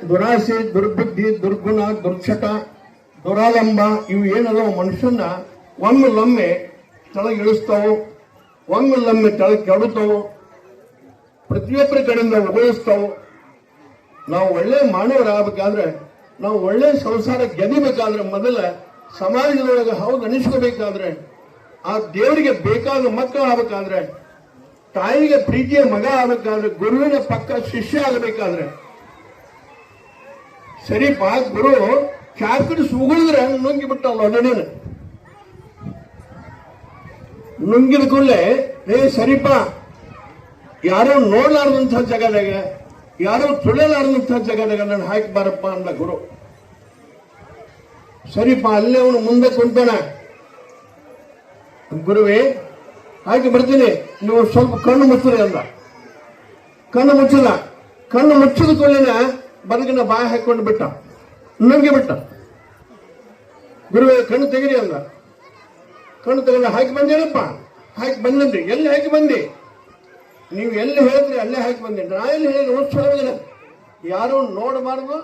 ದುರಾಸೆ, ದುರ್ಬುದ್ಧಿ, ದುರ್ಗುಣ, ದುರ್ಚಟ, ದುರಾಲಂಬ ಇವು ಏನದೋ ಮನುಷ್ಯನ ಒಮ್ಮೆಲ್ಲೊಮ್ಮೆ ಕೆಳಗೆ ಇಳಿಸ್ತಾವು, ಒಮ್ಮೆಲ್ಲೊಮ್ಮೆ ಕೆಳಗೆ ಕೆಡುತ್ತಾವು, ಪ್ರತಿಯೊಬ್ಬರ ಕಡೆಯಿಂದ ಉಪಯೋಗಿಸ್ತಾವು. ನಾವು ಒಳ್ಳೆ ಮಾನವರಾಗಬೇಕಾದ್ರೆ, ನಾವು ಒಳ್ಳೆ ಸಂಸಾರ ಗೆದಿಬೇಕಾದ್ರೆ, ಮೊದಲ ಸಮಾಜದೊಳಗೆ ಹೌದು ಅನಿಸ್ಕೋಬೇಕಾದ್ರೆ, ಆ ದೇವರಿಗೆ ಬೇಕಾದ ಮಕ್ಕಳು ಆಗಬೇಕಾದ್ರೆ, ತಾಯಿಗೆ ಪ್ರೀತಿಯ ಮಗ ಆಗಬೇಕಾದ್ರೆ, ಗುರುವಿನ ಪಕ್ಕ ಶಿಷ್ಯ ಆಗಬೇಕಾದ್ರೆ, ಸರಿಪ ಗುರು ಚಾಕಡಿ ಸುಗುಳಿದ್ರೆ ನುಂಗಿ ಬಿಟ್ಟಲ್ಲ ಅದನ್ನೇನು ನುಂಗಿದ ಕೂಡಲೇ ಸರಿಪ ಯಾರೋ ನೋಡ್ಲಾರ್ದಂಥ ಜಗದಾಗ, ಯಾರೋ ತುಳಿಯಲಾರ್ದಂಥ ಜಗದಾಗ ನಾನು ಹಾಕಿ ಬಾರಪ್ಪ ಅಂದ ಗುರು. ಸರಿಪ ಅಲ್ಲೇ ಅವನು ಮುಂದೆ ಕುಂತಾನ, ಗುರುವೇ ಹಾಕಿ ಬರ್ತೀನಿ, ನೀವು ಸ್ವಲ್ಪ ಕಣ್ಣು ಮುಚ್ಚಿರಿ ಅಂದ. ಕಣ್ಣು ಮುಚ್ಚಿದ, ಕಣ್ಣು ಮುಚ್ಚಿದ ಕೂಡಲಿನ ಬದುಕಿನ ಬಾಯಿ ಹಾಕೊಂಡು ಬಿಟ್ಟ, ನುಂಗಿ ಬಿಟ್ಟ. ಗುರುವೇ ಕಣ್ಣು ತೆಗಿರಿ ಅಂದ. ಕಣ್ಣು ತೆಗೆದ, ಹಾಕಿ ಬಂದೇನಪ್ಪ, ಹಾಕಿ ಬಂದ್ರಿ, ಎಲ್ಲಿ ಹಾಕಿ ಬಂದಿ, ನೀವು ಎಲ್ಲಿ ಹೇಳಿದ್ರಿ ಅಲ್ಲೇ ಹಾಕಿ ಬಂದೆ. ನಾ ಎಲ್ಲಿ ಹೇಳಿದ್ರೆ ಉತ್ಸವ ಯಾರು ನೋಡಬಾರ್ದು,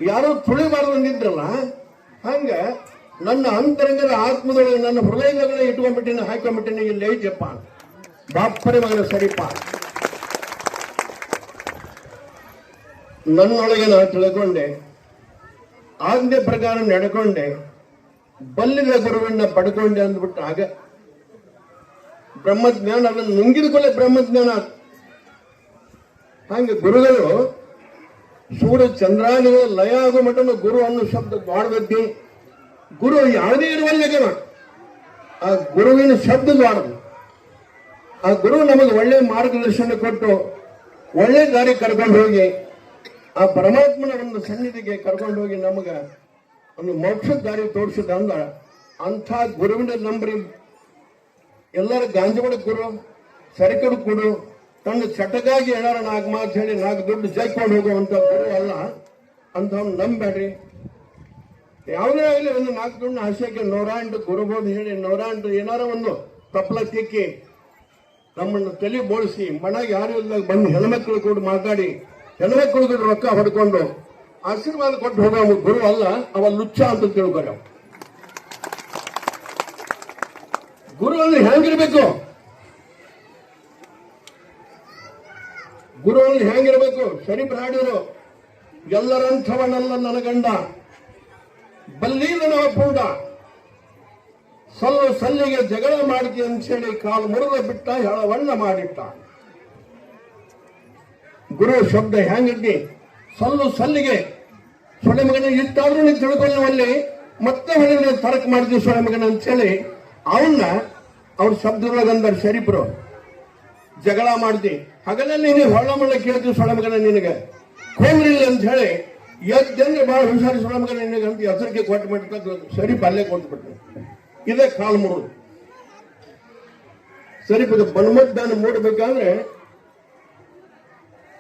ಯಾರು ತುಳಿಬಾರ್ದು ಅಂದಿದ್ರಲ್ಲ, ಹಂಗ ನನ್ನ ಅಂತರಂಗದ ಆತ್ಮದೊಳಗೆ ನನ್ನ ಹೃದಯದೊಳಗೆ ಇಟ್ಕೊಂಡ್ಬಿಟ್ಟಿನ, ಹಾಕೊಂಡ್ಬಿಟ್ಟಿನ, ಇಲ್ಲಿ ಐತಪ್ಪ ಬಾಪ್ಪರೆ ಮಗನ. ಸರಿಪ ನನ್ನೊಳಗೆ ನಾನು ತಿಳ್ಕೊಂಡೆ, ಆಜ್ಞೆ ಪ್ರಕಾರ ನಡ್ಕೊಂಡೆ, ಬಲ್ಲಿದ ಗುರುವನ್ನ ಪಡ್ಕೊಂಡೆ ಅಂದ್ಬಿಟ್ಟು ಆಗ ಬ್ರಹ್ಮಜ್ಞಾನ, ಅದನ್ನು ನುಂಗಿದ ಕೂಡಲೇ ಬ್ರಹ್ಮಜ್ಞಾನ. ಹಂಗೆ ಗುರುಗಳು ಸೂರ್ಯ ಚಂದ್ರಾದಿಗಳ ಲಯ ಆಗೋ ಮಟ್ಟನ ಗುರು ಅನ್ನೋ ಶಬ್ದ ದ್ವಾಡದದ್ದಿ. ಗುರು ಯಾವುದೇ ಇರುವಲ್ಲ, ಆ ಗುರುವಿನ ಶಬ್ದ ದ್ವಾಡದು. ಆ ಗುರು ನಮಗೆ ಒಳ್ಳೆ ಮಾರ್ಗದರ್ಶನ ಕೊಟ್ಟು ಒಳ್ಳೆ ದಾರಿ ಕರ್ಕೊಂಡು ಹೋಗಿ ಆ ಪರಮಾತ್ಮನ ಒಂದು ಸನ್ನಿಧಿಗೆ ಕರ್ಕೊಂಡು ಹೋಗಿ ನಮಗ ಒಂದು ಮೋಕ್ಷದ ದಾರಿ ತೋರಿಸಿದ ಅಂದ. ಅಂಥ ಗುರುವಿನ ನಂಬರಿ ಎಲ್ಲರ ಗಾಂಜವಾಡ ಗುರು, ಸರಿಕಡು ಕೊಡು, ತನ್ನ ಚಟಗಾಗಿ ಏನಾರ 4 ಮಾತು ಹೇಳಿ 4 ದುಡ್ಡು ಜೈಕೊಂಡು ಹೋಗುವಂತ ಗುರು ಅಲ್ಲ. ಅಂಥವ್ನು ನಂಬೇಡ್ರಿ. ಯಾವುದೇ ಆಗಲಿ ಒಂದು 4 ದುಡ್ಡು ಆಶೆಗೆ 108 ಗುರುಬೋದು ಹೇಳಿ 108 ಏನಾರ ಒಂದು ತಪ್ಪಲ ತಿಕ್ಕಿ ನಮ್ಮನ್ನು ತಲೆ ಬೋಳಿಸಿ ಮನೆಗೆ ಯಾರು ಇಲ್ದಾಗ ಬಂದು ಹೆಣ್ಮಕ್ಳು ಕೂಡ ಮಾತಾಡಿ ಹೆಣ್ಮಕ್ಳು ಕೂಡ ರೊಕ್ಕ ಹೊಡ್ಕೊಂಡು ಆಶೀರ್ವಾದ ಕೊಟ್ಟು ಹೋಗೋ ಗುರು ಅಲ್ಲ, ಅವ ಲುಚ್ಚ ಅಂತ ತಿಳ್ಕೊಳ. ಗುರು ಅಂದ್ರೆ ಹೆಂಗಿರ್ಬೇಕು, ಗುರು ಅಂದ್ರೆ ಹೆಂಗಿರ್ಬೇಕು? ಶರೀಫ್ ಹಾಡಿದ್ರು, ಎಲ್ಲರಂಥವನಲ್ಲ ನನ್ನ ಗಂಡ, ಬಲ್ಲೀದನ ಪೂಡ, ಸಲ್ಲಿಗೆ ಜಗಳ ಮಾಡ್ತಿ ಅಂತ ಹೇಳಿ ಕಾಲು ಮುರಿದ ಬಿಟ್ಟ, ಹೆಳವಣ್ಣ ಮಾಡಿಟ್ಟ. ಗುರು ಶಬ್ದ ಹೆಂಗಿದ್ದಿ, ಸಲ್ಲಿಗೆ ಸೊಳೆ ಮಗನ ಇಟ್ಟಾದ್ರೂ ನೀವು ತಿಳ್ಕೊಳ್ಳುವಲ್ಲಿ ಮತ್ತೆ ಹೊಳೆ ತರಕ್ ಮಾಡಿದ್ವಿ ಸೊಳೆ ಮಗನ ಅಂತ ಹೇಳಿ ಅವನ್ನ ಅವ್ರ ಶಬ್ದದೊಳಗಂದಾರ ಶರೀಫರು. ಜಗಳ ಮಾಡ್ತಿ, ಹಗಲಲ್ಲಿ ನೀನು ಹೊಳ ಮಳ್ಳ ಕೇಳ್ತೀವಿ ಸೊಳೆ ಮಗನ ನಿನಗೆ ಕೋಮ್ರಿಲ್ಲ ಅಂತ ಹೇಳಿ ಎದ್ದಂದ್ರೆ ಬಹಳ ಹುಷಾರಿ ಸೊಳೆ ಮಗನ ನಿನಗೆ ಅಂತ ಹೆಸರಿಗೆ ಕೊಟ್ಟು ಬಿಡ್ತಕ್ಕ ಶರೀಫ್ ಅಲ್ಲೇ ಕೊಟ್ಬಿಟ್ಟು ಇದೇ ಕಾಲು ಮುರುದು. ಶರೀಫಿಗೆ ಬನ್ಮದ್ದಾನ ಮೂಡಬೇಕಾದ್ರೆ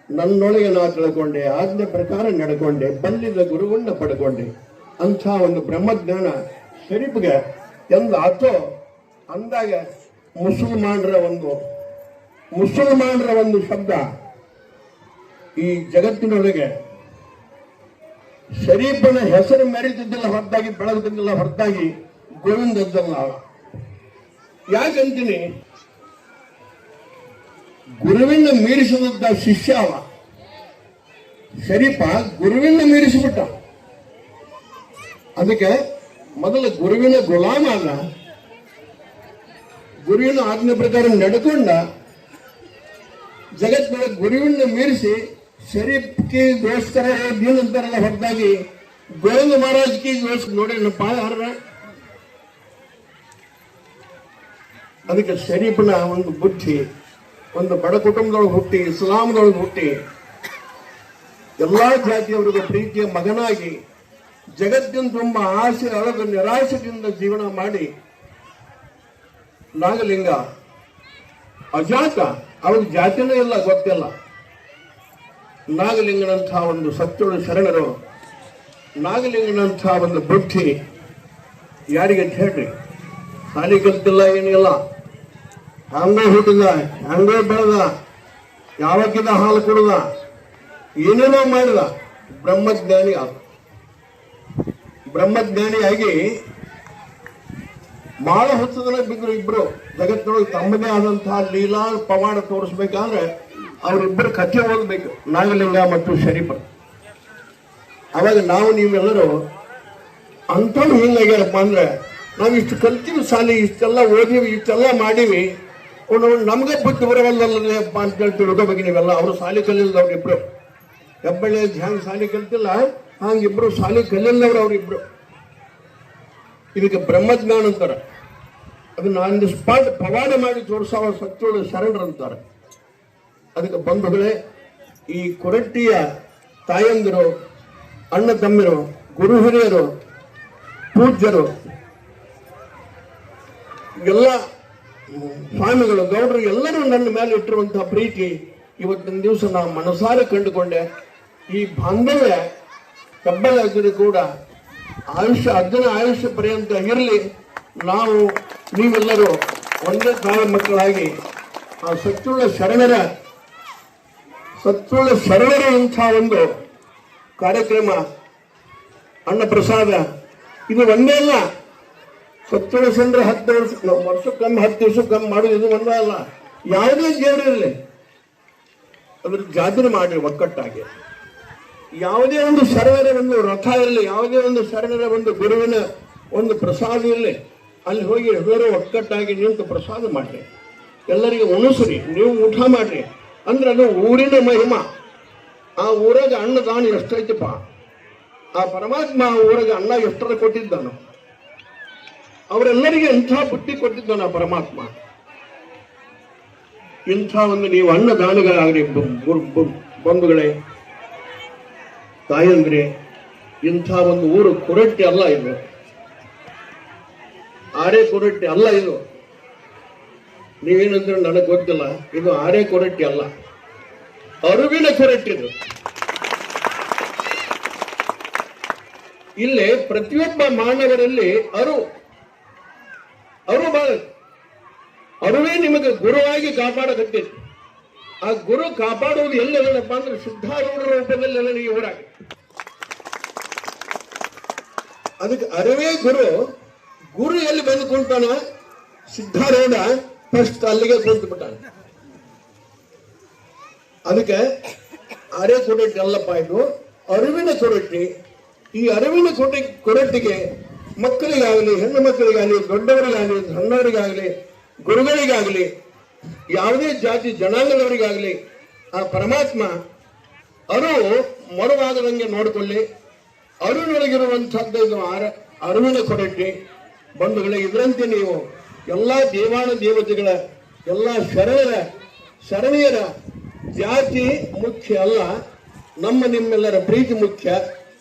ನನ್ನೊಳಗೆ ನಾ ತಿಳ್ಕೊಂಡೆ, ಆಜ್ಞೆ ಪ್ರಕಾರ ನಡ್ಕೊಂಡೆ, ಬಲ್ಲಿದ ಗುರುವನ್ನ ಪಡ್ಕೊಂಡೆ. ಅಂಥ ಒಂದು ಬ್ರಹ್ಮಜ್ಞಾನ ಶರೀಫ್ಗೆ ಎಂದ ಆತೋ ಅಂದಾಗ ಮುಸಲ್ಮಾನರ ಒಂದು ಶಬ್ದ ಈ ಜಗತ್ತಿನೊಳಗೆ ಶರೀಫನ ಹೆಸರು ಮೆರೀತಿದ್ದಿಲ್ಲ ಹೊರತಾಗಿ, ಬೆಳಗುತ್ತಿದ್ದಿಲ್ಲ ಹೊರತಾಗಿ, ಗೋವಿಂದದ್ದಲ್ಲ. ಯಾಕಂತೀನಿ, ಗುರುವಿನ ಮೀರಿಸಿದ ಶಿಷ್ಯ ಅವ. ಶರೀಫ ಗುರುವಿನ ಮೀರಿಸಿಬಿಟ್ಟ. ಅದಕ್ಕೆ ಮೊದಲು ಗುರುವಿನ ಗುಲಾಮ ಅಲ್ಲ, ಗುರುವಿನ ಆಜ್ಞೆ ಪ್ರಕಾರ ನಡ್ಕೊಂಡ ಜಗತ್ತಿನೊಳಗೆ ಗುರುವಿನ ಮೀರಿಸಿ ಶರೀಫ್ಗೆ ದೋಸ್ಕರ ಅಂತಾರಲ್ಲ ಹೊರತಾಗಿ ಗೋವಿಂದ ಮಹಾರಾಜ್ಗೆ ದೋಸ್ ನೋಡಿ ಯಾರ. ಅದಕ್ಕೆ ಶರೀಫನ ಒಂದು ಬುದ್ಧಿ, ಒಂದು ಬಡ ಕುಟುಂಬದೊಳಗೆ ಹುಟ್ಟಿ, ಇಸ್ಲಾಂದೊಳಗೆ ಹುಟ್ಟಿ, ಎಲ್ಲಾ ಜಾತಿಯವರಿಗೆ ಪ್ರೀತಿಯ ಮಗನಾಗಿ ಜಗತ್ತಿನ ತುಂಬ ಆಸೆ ಅಳದ ನಿರಾಶೆಯಿಂದ ಜೀವನ ಮಾಡಿ ನಾಗಲಿಂಗ ಅಜಾತ, ಅವ್ರಿಗೆ ಜಾತಿನೇ ಇಲ್ಲ, ಗೊತ್ತಿಲ್ಲ. ನಾಗಲಿಂಗನಂಥ ಒಂದು ಸತ್ಯಳು ಶರಣರು, ನಾಗಲಿಂಗನಂಥ ಒಂದು ಬುದ್ಧಿ ಯಾರಿಗೆ ಅಂತ ಹೇಳ್ರಿ. ಸಾಲಿ ಕಲ್ತಿಲ್ಲ, ಏನಿಲ್ಲ, ಹಂಗೆ ಹುಟ್ಟಿದ, ಹಂಗೆ ಬೆಳೆದ, ಯಾವಾಗಿದ್ದ ಹಾಲು ಕುಡ್ದ, ಏನೇನೋ ಮಾಡಿದ, ಬ್ರಹ್ಮಜ್ಞಾನಿ ಆದ. ಬ್ರಹ್ಮಜ್ಞಾನಿಯಾಗಿ ಬಹಳ ಹೊತ್ತದನ್ನ ಬಿದ್ರು ಇಬ್ರು. ಜಗತ್ತಿನೊಳಗೆ ತಮ್ಮದೇ ಆದಂತಹ ಲೀಲಾ ಪವಾಡ ತೋರಿಸ್ಬೇಕಾದ್ರೆ ಅವರಿಬ್ಬರು ಕಥೆ ಓದಬೇಕು, ನಾಗಲಿಂಗ ಮತ್ತು ಶರೀಫ. ಅವಾಗ ನಾವು ನೀವೆಲ್ಲರೂ ಅಂಥವ್ರು ಹಿಂಗಾಗ್ಯಾರಪ್ಪ ಅಂದ್ರೆ, ನಾವು ಇಷ್ಟು ಕಲ್ತೀವಿ ಸಾಲಿ, ಇಷ್ಟೆಲ್ಲ ಓದಿವಿ, ಇಷ್ಟೆಲ್ಲ ಮಾಡೀವಿ, ನಮ್ಗೆ ಬುದ್ಧಿ ಬರವಲ್ಲಪ್ಪ ಅಂತೇಳಿ ತಿಳ್ಕೋಬೇಕು ನೀವೆಲ್ಲ. ಅವರು ಸಾಲಿ ಕಲಿಲ್ಲ, ಅವ್ರಿಬ್ರು. ಹೆಬ್ಬಳ್ಳಿ ಹ್ಯಾಂಗ ಸಾಲಿ ಕಲ್ತಿಲ್ಲ, ಹಂಗಿಬ್ರು ಸಾಲಿ ಕಲಿಲ್ಲವ್ರು ಅವರಿಬ್ರು. ಇದಕ್ಕೆ ಬ್ರಹ್ಮಜ್ಞಾನ ಅಂತಾರೆ. ಅದನ್ನ ಆನ್ ದಿ ಸ್ಪಾಟ್ ಪವಾಡ ಮಾಡಿ ತೋರಿಸೋ ಸತ್ಯಗಳು ಶರಣರಂತಾರೆ. ಅದಕ್ಕೆ ಬಂಧುಗಳೇ, ಈ ಕೊರಟ್ಟಿಯ ತಾಯಂದಿರು, ಅಣ್ಣ ತಮ್ಮಿರು, ಗುರು ಹಿರಿಯರು, ಪೂಜ್ಯರು, ಎಲ್ಲ ಸ್ವಾಮಿಗಳು, ಗೌಡರು ಎಲ್ಲರೂ ನನ್ನ ಮೇಲೆ ಇಟ್ಟಿರುವಂತಹ ಪ್ರೀತಿ ಇವತ್ತಿನ ದಿವಸ ನಾವು ಮನಸಾರೆ ಕಂಡುಕೊಂಡೆ. ಈ ಬಾಂಧವ್ಯ ಹೆಬ್ಬಳ್ಳಿ ಕೂಡ ಆಯುಷ್ಯ, ಅಜ್ಜನ ಆಯುಷ್ಯ ಪರ್ಯಂತ ಇರಲಿ. ನಾವು ನೀವೆಲ್ಲರೂ ಒಂದೇ ತಾಯಿ ಮಕ್ಕಳಾಗಿ ಆ ಸತ್ಯುಳ್ಳ ಶರಣರ ಇಂಥ ಒಂದು ಕಾರ್ಯಕ್ರಮ, ಅನ್ನ ಪ್ರಸಾದ, ಇದು ಒಂದೇ ಅಲ್ಲ. ಸತ್ಯುಳ್ಳ ಶರಣರ 10 ವರ್ಷಕ್ಕೊಮ್ಮೆ 10 ದಿವಸಕ್ಕೊಮ್ಮೆ ಮಾಡೋದು ಇದು ಒಂದೇ ಅಲ್ಲ. ಯಾವುದೇ ದೇವರಿರಲಿ ಅದ್ರ ಜಾತ್ರೆ ಮಾಡಿ ಒಕ್ಕಟ್ಟಾಗಿ. ಯಾವುದೇ ಒಂದು ಶರಣರ ಒಂದು ರಥ ಇರಲಿ, ಯಾವುದೇ ಒಂದು ಶರಣರ ಒಂದು ಗುರುವಿನ ಒಂದು ಪ್ರಸಾದ ಇರಲಿ, ಅಲ್ಲಿ ಹೋಗಿ ಎಲ್ಲರೂ ಒಕ್ಕಟ್ಟಾಗಿ ನಿಂತು ಪ್ರಸಾದ ಮಾಡ್ರಿ, ಎಲ್ಲರಿಗೆ ಉಣಿಸ್ರಿ, ನೀವು ಊಟ ಮಾಡ್ರಿ. ಅಂದ್ರೆ ಅದು ಊರಿನ ಮಹಿಮ. ಆ ಊರಾಗ ಅನ್ನದಾನ ಎಷ್ಟೈತಪ್ಪ, ಆ ಪರಮಾತ್ಮ ಆ ಊರಾಗ ಅನ್ನ ಎಷ್ಟರ ಕೊಟ್ಟಿದ್ದಾನು, ಅವರೆಲ್ಲರಿಗೆ ಇಂಥ ಬುದ್ಧಿ ಕೊಟ್ಟಿದ್ದಾನ ಪರಮಾತ್ಮ. ಇಂಥ ಒಂದು ನೀವು ಅನ್ನದಾನಗಳಾಗ್ರಿ ಬಂಧುಗಳೇ, ತಾಯಂದ್ರೆ, ಇಂಥ ಒಂದು ಊರು ಕೊರಟ್ಟಿ ಅಲ್ಲ ಇದು, ಆರೆ ಕೊರಟ್ಟಿ ಅಲ್ಲ ಇದು. ನೀವೇನಂದ್ರೆ ನನಗೆ ಗೊತ್ತಿಲ್ಲ, ಇದು ಆರೆ ಕೊರಟ್ಟಿ ಅಲ್ಲ, ಅರುವಿನ ಕೊರಟ್ಟಿದು. ಇಲ್ಲಿ ಪ್ರತಿಯೊಬ್ಬ ಮಾನವರಲ್ಲಿ ಅರುವೇ ನಿಮಗೆ ಗುರುವಾಗಿ ಕಾಪಾಡಕತ್ತೈತಿ. ಆ ಗುರು ಕಾಪಾಡುವುದು ಎಲ್ಲಪ್ಪ ಅಂದ್ರೆ ಸಿದ್ಧಾರೂಢ ರೂಪದಲ್ಲಿ ಎಲ್ಲ ನೀವು ಊರಾಗ. ಅದಕ್ಕೆ ಅರುವೇ ಗುರು ಎಲ್ಲಿ ಬಂದು ಕುಂತಾನ, ಸಿದ್ಧಾರೂಢ ಫಸ್ಟ್ ಅಲ್ಲಿಗೆ ಕುಂತು ಬಿಟ್ಟಾನ. ಅದಕ್ಕೆ ಅರೆ ಕೊರಟ್ಟಿ ಅಲ್ಲಪ್ಪ ಇದು, ಅರಿವಿನ ಕೊರಟ್ಟಿ. ಈ ಅರಿವಿನ ಕೊರಟ್ಟಿಗೆ ಮಕ್ಕಳಿಗಾಗಲಿ, ಹೆಣ್ಣು ಮಕ್ಕಳಿಗಾಗಲಿ, ದೊಡ್ಡವರಿಗಾಗಲಿ, ಸಣ್ಣವರಿಗಾಗಲಿ, ಗುರುಗಳಿಗಾಗಲಿ, ಯಾವುದೇ ಜಾತಿ ಜನಾಂಗದವರಿಗಾಗಲಿ ಆ ಪರಮಾತ್ಮ ಮರುವಾಗದಂಗೆ ನೋಡಿಕೊಳ್ಳಿ. ಅರಿವಿನೊಳಗಿರುವಂಥದ್ದು ಇದು ಅರಿವಿನ ಕೊರಟ್ಟಿ. ಬಂಧುಗಳೇ, ಇದರಂತೆ ನೀವು ಎಲ್ಲ ದೇವಾನ ದೇವತೆಗಳ, ಎಲ್ಲ ಶರಣೀಯರ ಜಾತಿ ಮುಖ್ಯ ಅಲ್ಲ, ನಿಮ್ಮೆಲ್ಲರ ಪ್ರೀತಿ ಮುಖ್ಯ.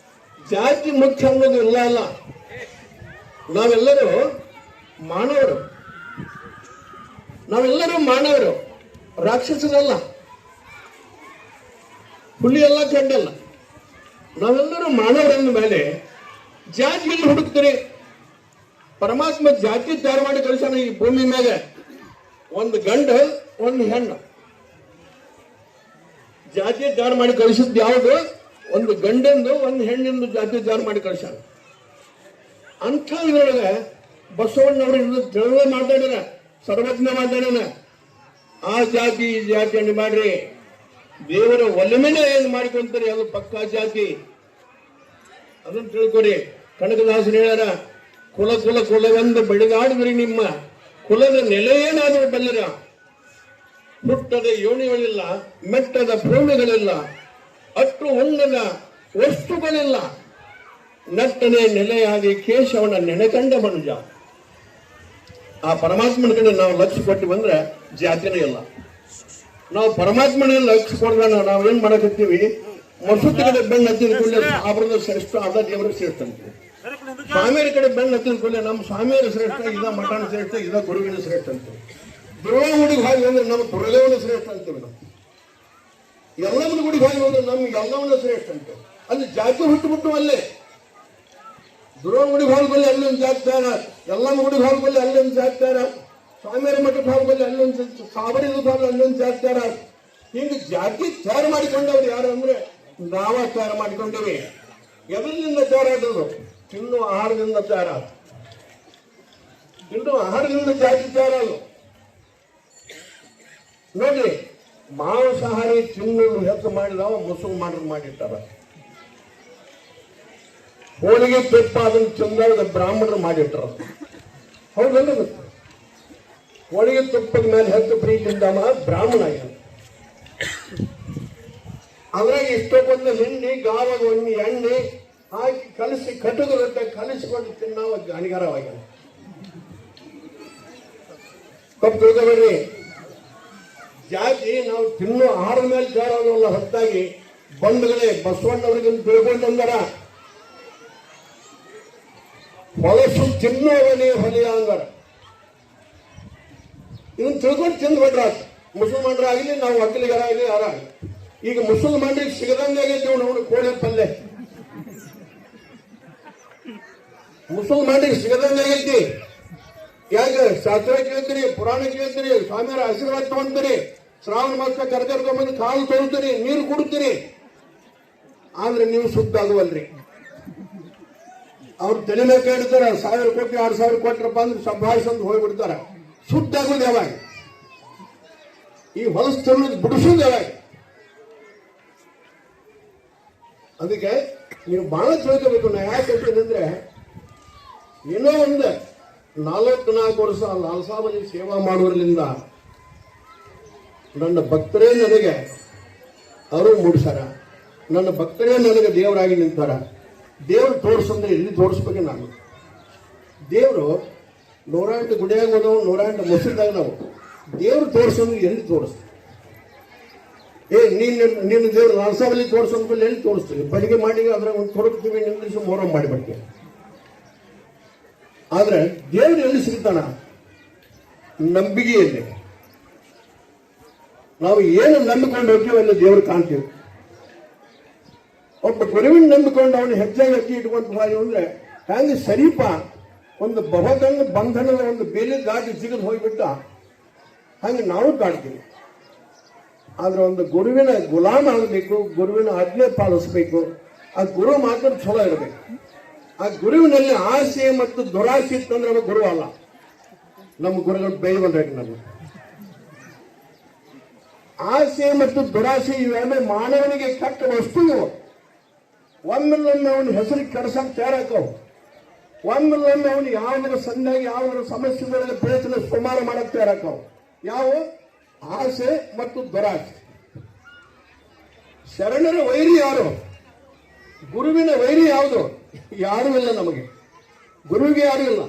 ಜಾತಿ ಮುಖ್ಯ ಅನ್ನೋದು ಇಲ್ಲ ಅಲ್ಲ. ನಾವೆಲ್ಲರೂ ಮಾನವರು, ರಾಕ್ಷಸರಲ್ಲ, ಹುಲಿ ಎಲ್ಲ ಕಂಡಲ್ಲ. ನಾವೆಲ್ಲರೂ ಮಾನವರನ್ನ ಮೇಲೆ ಜಾತಿಯಲ್ಲಿ ಹುಡುಕ್ತಾರೆ. ಪರಮಾತ್ಮ ಜಾತಿ ತಯಾರು ಮಾಡಿ ಕಳಿಸೋಣ ಈ ಭೂಮಿ ಮೇಲೆ. ಒಂದು ಗಂಡ, ಒಂದು ಹೆಣ್ಣು, ಜಾತಿ ತಯಾರು ಮಾಡಿ ಕಳಿಸಿದ್ದು ಯಾವುದು? ಒಂದು ಗಂಡಂದು, ಒಂದು ಹೆಣ್ಣಿಂದು ಜಾತಿ ತಯಾರು ಮಾಡಿ ಕಳಿಸೋಣ. ಅಂಥ ಇದರೊಳಗೆ ಬಸವಣ್ಣವರು ತಿಳಿದ ಮಾತಾಡೋಣ, ಸರ್ವಜ್ಞ ಮಾತಾಡೋಣ. ಆ ಜಾತಿ ಈ ಜಾತಿ ಅನ್ನು ಮಾಡ್ರಿ, ದೇವರ ಒಲಿಮೆನೆ ಏನು ಮಾಡ್ಕೊಂತಾರೆ, ಅದು ಪಕ್ಕಾ ಜಾತಿ. ಅದನ್ನು ತಿಳ್ಕೊರಿ. ಕನಕದಾಸರು ಹೇಳ್ಯಾರ, ಕುಲವೆಂದು ಬೆಳೆದಾಡಿದ್ರಿ ನಿಮ್ಮ ಕುಲದ ನೆಲೆ ಏನಾದರೂ ಬಲ್ಲಿರ. ಹುಟ್ಟದ ಯೋನಿಗಳಿಲ್ಲ, ಮೆಟ್ಟದ ಭೂಮಿಗಳಿಲ್ಲ, ಅಟ್ಟು ಉಣ್ಣದ ವಸ್ತುಗಳಿಲ್ಲ, ನಟ್ಟನೆ ನೆಲೆಯಾಗಿ ಕೇಶವನ ನೆನೆಕಂಡ ಮನುಜ. ಆ ಪರಮಾತ್ಮನ ಕಡೆ ನಾವು ಲಕ್ಷ್ಯ ಕೊಟ್ಟು ಬಂದ್ರೆ ಜಾತಿನೇ ಇಲ್ಲ. ನಾವು ಪರಮಾತ್ಮನ ಲಕ್ಷ್ಯ ಕೊಡ್ದಾನ ನಾವೇನ್ ಮಾಡಕತ್ತೀವಿ, ಮಸೂತಿ ಕಡೆ ಬೆನ್ನು ಹತ್ತಿದ ಕೂಡಲೇ ಸಾಬರದ ಶ್ರೇಷ್ಠ ಅದ ದೇವರ ಶ್ರೇಷ್ಠ ಅಂತೀವಿ. ಸ್ವಾಮಿಯರ ಕಡೆ ಬೆನ್ನು ಹತ್ತಿದ ಕೂಡಲೇ ನಮ್ಮ ಸ್ವಾಮಿಯರ ಶ್ರೇಷ್ಠ, ಇದ ಮಠನ ಶ್ರೇಷ್ಠ, ಇದ ಗುರುವಿನ ಶ್ರೇಷ್ಠ ಅಂತೀವಿ. ದುರ್ಗ ಗುಡಿಗೆ ಹೋಗಿ ಅಂದ್ರೆ ನಮ್ಮ ದುರ್ಗವನ ಶ್ರೇಷ್ಠ ಅಂತೀವಿ. ನಾವು ಎಲ್ಲಮ್ಮನ ಗುಡಿಗೆ ಹೋಗಿ ಅಂದ್ರೆ ನಮ್ಗೆ ಎಲ್ಲವನ್ನ ಶ್ರೇಷ್ಠ ಅಂತೀವಿ. ಅಲ್ಲಿ ಜಾತಿ ಹುಟ್ಟುಬಿಟ್ಟು ಅಲ್ಲೇ ದುರ್ಗ ಗುಡಿಗೆ ಹೋಗ್ಬಲ್ಲಿ ಅಲ್ಲೊಂದು ಜಾತಿದಾರ, ಎಲ್ಲಮ್ಮ ಗುಡಿಗೆ ಹೋಗ್ಬಲ್ಲಿ ಅಲ್ಲೊಂದು ಜಾತಿದಾರ, ಸ್ವಾಮಿಯರ ಮಠಕ್ಕೆ ಹೋಗ್ಬಲ್ಲಿ ಅಲ್ಲೊಂದು, ಸಾಬರಿದ ಅಲ್ಲೊಂದು ಜಾತಿದಾರ. ಹಿಂಗೆ ಜಾತಿ ತಯಾರು ಮಾಡಿಕೊಂಡವ್ರು ಯಾರು ಅಂದ್ರೆ ನಾವ ತಯಾರು ಮಾಡಿಕೊಂಡೇವಿ. ಎದರಿಂದ ತಯಾರಾದದು? ತಿನ್ನು ಆಹಾರದಿಂದ ತಯಾರಾದ. ತಿನ್ನು ಆಹಾರದಿಂದ ಜಾತಿ ತಯಾರಲ್ಲ. ನೋಡ್ರಿ, ಮಾಂಸಾಹಾರಿ ತಿನ್ನೋದು ಹೆಚ್ಚು ಮಾಡಿದವ ಮುಸುಗು ಮಾಡಿಟ್ಟಾರ. ಹೋಳಿಗೆ ತುಪ್ಪ ಅದನ್ನು ಚಂದ ಬ್ರಾಹ್ಮಣರು ಮಾಡಿಟ್ಟಾರ. ಹೌದಲ್ಲ? ಹೋಳಿಗೆ ತುಪ್ಪದ ಮೇಲೆ ಹೆಚ್ಚು ಪ್ರೀತಿಯಿಂದ ಬ್ರಾಹ್ಮಣ ಆಗ್ಯಾನ. ಅದ್ರಾಗ ಇಷ್ಟೊಂದು ಹಿಂಡಿ ಗಾವಾಗ ಒಂದು ಎಣ್ಣೆ ಹಾಕಿ ಕಲಸಿ ಕಟ್ಟುದಕ್ಕೆ ಕಲಿಸಿಕೊಂಡು ತಿನ್ನವ ಗಾಣಿಗಾರವಾಗ್ಯಾನ. ತಪ್ಪು ತಿಳ್ಕೊಬೇಡ್ರಿ. ಜಾತಿ ನಾವು ತಿನ್ನೋ ಆಹಾರದ ಮೇಲೆ ತಯಾರಾಗಲ್ಲ. ಹೊತ್ತಾಗಿ ಬಂಧುಗಳೇ, ಬಸವಣ್ಣವರಿಗೆ ತಿಳ್ಕೊಂಡಂದರ ಹೊಲಸು ತಿನ್ನೋವನೇ ಹೊಲಿಯ ಅಂದರ. ಇದನ್ನ ತಿಳ್ಕೊಂಡು ತಿಂದ್ಬಿಟ್ರ ಮುಸಲ್ಮಾನರಾಗಲಿ, ನಾವು ಒಕ್ಕಲಿಗರಾಗಲಿ ಯಾರಾಗಲಿ. ಈಗ ಮುಸಲ್ಮಾನರಿಗೆ ಸಿಗದಂಗೆ ಆಗೈತಿ ನಾವು ಕೋಳಿ ಪಲ್ಲೆ. ಮುಸಲ್ಮಾನರಿಗೆ ಸಿಗದಂಗೆ ಆಗೈತಿ. ಯಾಕೆ? ಶಾಸ್ತ್ರ ಕೇಳ್ತೀರಿ, ಪುರಾಣ ಕೇಳ್ತೀರಿ, ಸ್ವಾಮಿಯರ ಆಶೀರ್ವಾದ ತಗೊಂತೀರಿ, ಶ್ರಾವಣ ಮಾಸ ಕರ್ಕೊಂಡ್ಬಂದು ಕಾಲು ತೊಳ್ತೀರಿ, ನೀರು ಕುಡ್ತೀರಿ, ಆದ್ರೆ ನೀವು ಶುದ್ಧ ಆಗುವಲ್ರಿ. ಅವ್ರು ತಲೆ ಮೇಲೆ ಕೈ ಇಡ್ತಾರ, 1000 ಕೋಟಿ 2000 ಕೊಟ್ರಪ್ಪ ಅಂದ್ರೆ ಸಭಾಷ್ ಅಂತ ಹೋಗ್ಬಿಡ್ತಾರ. ಶುದ್ಧ ಆಗೋದು ಯಾವಾಗ? ಈ ಹೊಲಸು ತರೋದು ಬಿಡಿಸೋದು ಯಾವಾಗ? ಅದಕ್ಕೆ ನೀವು ಬಹಳ ತಿಳ್ಕೋಬೇಕು. ನಾ ಯಾಕೆ ಹೇಳ್ತೇನೆಂದ್ರೆ, ಏನೋ ಒಂದು 44 ವರ್ಷ ಲಾಲ್ಸಾಬಲ್ಲಿ ಸೇವಾ ಮಾಡುವುದರಿಂದ ನನ್ನ ಭಕ್ತರೇ ನನಗೆ ಅವರು ಮೂಡಿಸಾರ. ನನ್ನ ಭಕ್ತರೇ ನನಗೆ ದೇವರಾಗಿ ನಿಂತಾರ. ದೇವ್ರು ತೋರಿಸಂದ್ರೆ ಎಲ್ಲಿ ತೋರಿಸ್ಬೇಕು? ನಾನು ದೇವರು 108 ಗುಡಿಯಾಗ ಹೋದವು, 108 ಮಸೀದಾಗ ನಾವು ದೇವ್ರು ತೋರಿಸಂದ್ರೆ ಎಲ್ಲಿ ತೋರಿಸ್ತೀವಿ? ನಿನ್ನ ದೇವ್ರು ಲಾಲ್ಸಾಬಲ್ಲಿ ತೋರಿಸಂದ್ರೆ ಎಲ್ಲಿ ತೋರಿಸ್ತೀವಿ? ಬಲಿಗೆ ಮಾಡಿ ಅದ್ರಾಗ ಒಂದು ತೊಡಗ್ತೀವಿ, ನಿಂದಿಸಿ ಮೊಹರಂ ಮಾಡಿಬಿಡ್ತೀವಿ. ಆದ್ರೆ ದೇವ್ರು ಎಲ್ಲಿ ಸಿಗ್ತಾನ? ನಂಬಿಕೆಯಲ್ಲಿ. ನಾವು ಏನು ನಂಬಿಕೊಂಡು ಹೋಗ್ತೀವಿ ಅಲ್ಲಿ ದೇವ್ರು ಕಾಣ್ತೀವಿ. ಒಬ್ಬ ಗುರುವಿನ ನಂಬಿಕೊಂಡು ಅವನು ಹೆಜ್ಜೆಗೆ ಅಕ್ಕಿ ಇಟ್ಕೊಂತ ಹೋಗಿ ಅಂದ್ರೆ ಹಂಗೆ ಸರೀಪ ಒಂದು ಬಹುದಂಗ ಬಂಧನದ ಒಂದು ಬೇಲಿ ದಾಟಿ ಸಿಗದು ಹೋಗ್ಬಿಟ್ಟ ಹಂಗೆ ನಾವು ಕಾಡ್ತೀವಿ. ಆದ್ರೆ ಒಂದು ಗುರುವಿನ ಗುಲಾಮ ಆಗಬೇಕು, ಗುರುವಿನ ಆಜ್ಞೆ ಪಾಲಿಸಬೇಕು. ಆ ಗುರು ಮಾತ್ರ ಚಲೋ ಇರಬೇಕು. ಆ ಗುರುವಿನಲ್ಲಿ ಆಸೆ ಮತ್ತು ದುರಾಸೆ ಇತ್ತಂದ್ರೆ ಅವನು ಗುರು ಅಲ್ಲ. ನಮ್ಮ ಗುರುಗಳು ಬೈ ಬಂದ್ರಿ. ನಮಗೆ ಆಸೆ ಮತ್ತು ದುರಾಸೆ ಇವೆಲ್ಲ ಮಾನವನಿಗೆ ಕೆಟ್ಟ ವಸ್ತು. ಒಮ್ಮೆಲ್ಲೊಮ್ಮೆ ಅವನ ಹೆಸರಿಗೆ ಕೆಡಸಕ್ಕೆ ತಯಾರಾಕವು. ಒಮ್ಮೆಲ್ಲೊಮ್ಮೆ ಅವನು ಯಾವುದರ ಸಂದಾಗಿ ಯಾವುದರ ಸಮಸ್ಯೆಗಳಿಗೆ ಪ್ರಯತ್ನ ಸುಮಾರು ಮಾಡಕ್ಕೆ ತಯಾರಾಕವು. ಯಾವ? ಆಸೆ ಮತ್ತು ದುರಾಸೆ. ಶರಣರ ವೈರಿ ಯಾರು? ಗುರುವಿನ ವೈರಿ ಯಾವುದು? ಯಾರೂ ಇಲ್ಲ. ನಮಗೆ ಗುರುವಿಗೆ ಯಾರೂ ಇಲ್ಲ.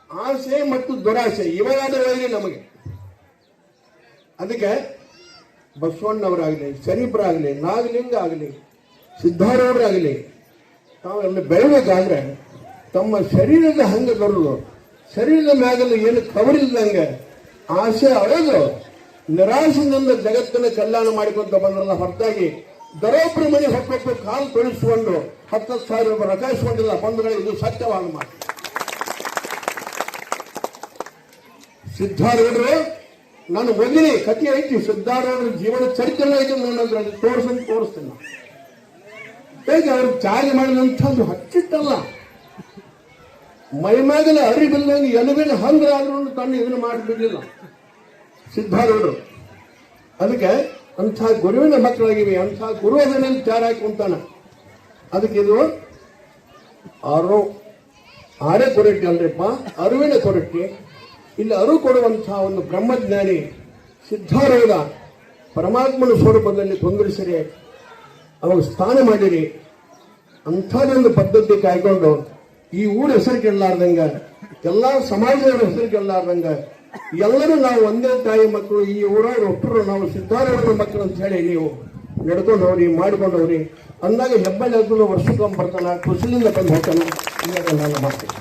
ಆಸೆ ಮತ್ತು ದುರಾಸೆ ಇವೆಯಾದ ವೈರಿ ನಮಗೆ. ಅದಕ್ಕೆ ಬಸವಣ್ಣವರಾಗಲಿ, ಶರೀಫರಾಗಲಿ, ನಾಗಲಿಂಗ ಆಗಲಿ, ಸಿದ್ಧಾರೂಢರಾಗಲಿ ತಾವೆಲ್ಲ ಬೆಳಬೇಕಾದ್ರೆ ತಮ್ಮ ಶರೀರದ ಹಂಗೆ ಬರೋದು, ಶರೀರದ ಮ್ಯಾಗಲ್ಲ ಏನು ಕವರಿಲ್ದಂಗೆ ಆಸೆ ಅಳೆದು ನಿರಾಶೆಯಿಂದ ಜಗತ್ತಿನ ಕಲ್ಯಾಣ ಮಾಡಿಕೊಂತ ಬಂದ್ರಲ್ಲ. ಹೊರತಾಗಿ ದರೋಬ್ರ ಮನೆ ಹೊತ್ತು ಕಾಲು ತೊಳಿಸಿಕೊಂಡು 10,000 ರಕಾಯಿಸಿಕೊಂಡಿಲ್ಲ ಬಂಧುಗಳು. ಇದು ಸತ್ಯವಾದ ಮಾತು. ಸಿದ್ಧಾರೂಢರು ನಾನು ಮೊದಲೇ ಕಥೆ ಐತಿ, ಸಿದ್ಧಾರೂಢರ ಜೀವನ ಚರಿತ್ರೆ ಐತಿ, ನಾನು ಅದ್ರಲ್ಲಿ ತೋರಿಸ್ತೀನಿ. ಹೇಗೆ ಅವ್ರು ಚಾರ್ಜ್ ಮಾಡಿದಂಥದ್ದು ಹಚ್ಚಿಟ್ಟಲ್ಲ, ಮೈಮ್ಯಾಗಲ ಅರಿಬಿಲ್ಲಂಗೆ ಎಲುಬಿನ ಹಂಗಾದ್ರೂ ತನ್ನ ಇದನ್ನು ಮಾಡಿಬಿಡ್ಲಿಲ್ಲ ಸಿದ್ಧಾರೂಢರು. ಅದಕ್ಕೆ ಅಂಥ ಗುರುವಿನ ಮಕ್ಕಳಾಗಿವೆ. ಅಂಥ ಗುರು ಅದನ್ನಲ್ಲಿ ತಯಾರಾಗಿ ಕುಂತಾನ. ಅದಕ್ಕೆ ಇದು ಆರೆ ಕೊರಟ್ಟಿ ಅಲ್ರಿಪ್ಪ, ಅರಿವಿನ ಕೊರಟ್ಟಿ. ಇಲ್ಲಿ ಅರು ಕೊಡುವಂತಹ ಒಂದು ಬ್ರಹ್ಮಜ್ಞಾನಿ ಸಿದ್ಧಾರೂಢ ಪರಮಾತ್ಮನ ಸ್ವರೂಪದಲ್ಲಿ ತೊಂದರಿಸಿರಿ, ಅವಾಗ ಸ್ಥಾನ ಮಾಡಿರಿ. ಅಂಥದೊಂದು ಪದ್ಧತಿ ಕಾಯ್ಕೊಂಡು ಈ ಊರ ಹೆಸರು ಕೆಡಲಾರ್ದಂಗ, ಎಲ್ಲಾ ಸಮಾಜದ ಹೆಸರು ಕೆಡಲಾರ್ದಂಗ, ಎಲ್ಲರೂ ನಾವು ಒಂದೇ ತಾಯಿ ಮಕ್ಕಳು, ಈ ಊರವ್ರು ಒಟ್ಟರು ನಾವು ಸಿದ್ಧಾರೂಢರ ಮಕ್ಕಳು ಅಂತ ಹೇಳಿ ನೀವು ನಡ್ಕೊಂಡವ್ರಿ ಮಾಡಿಕೊಂಡವ್ರಿ ಅಂದಾಗ ಹೆಬ್ಬಳ್ಳಿ ಅಬ್ದುಲ್ ವರ್ಷಕ್ಕೊಮ್ಮೆ ಬರ್ತಾನ ಖುಷಿಲಿಂದ ಬಂದು ಹೋಗ್ತಾನೆ. ಇವಾಗ ನಾನು ಮಾಡ್ತೀನಿ.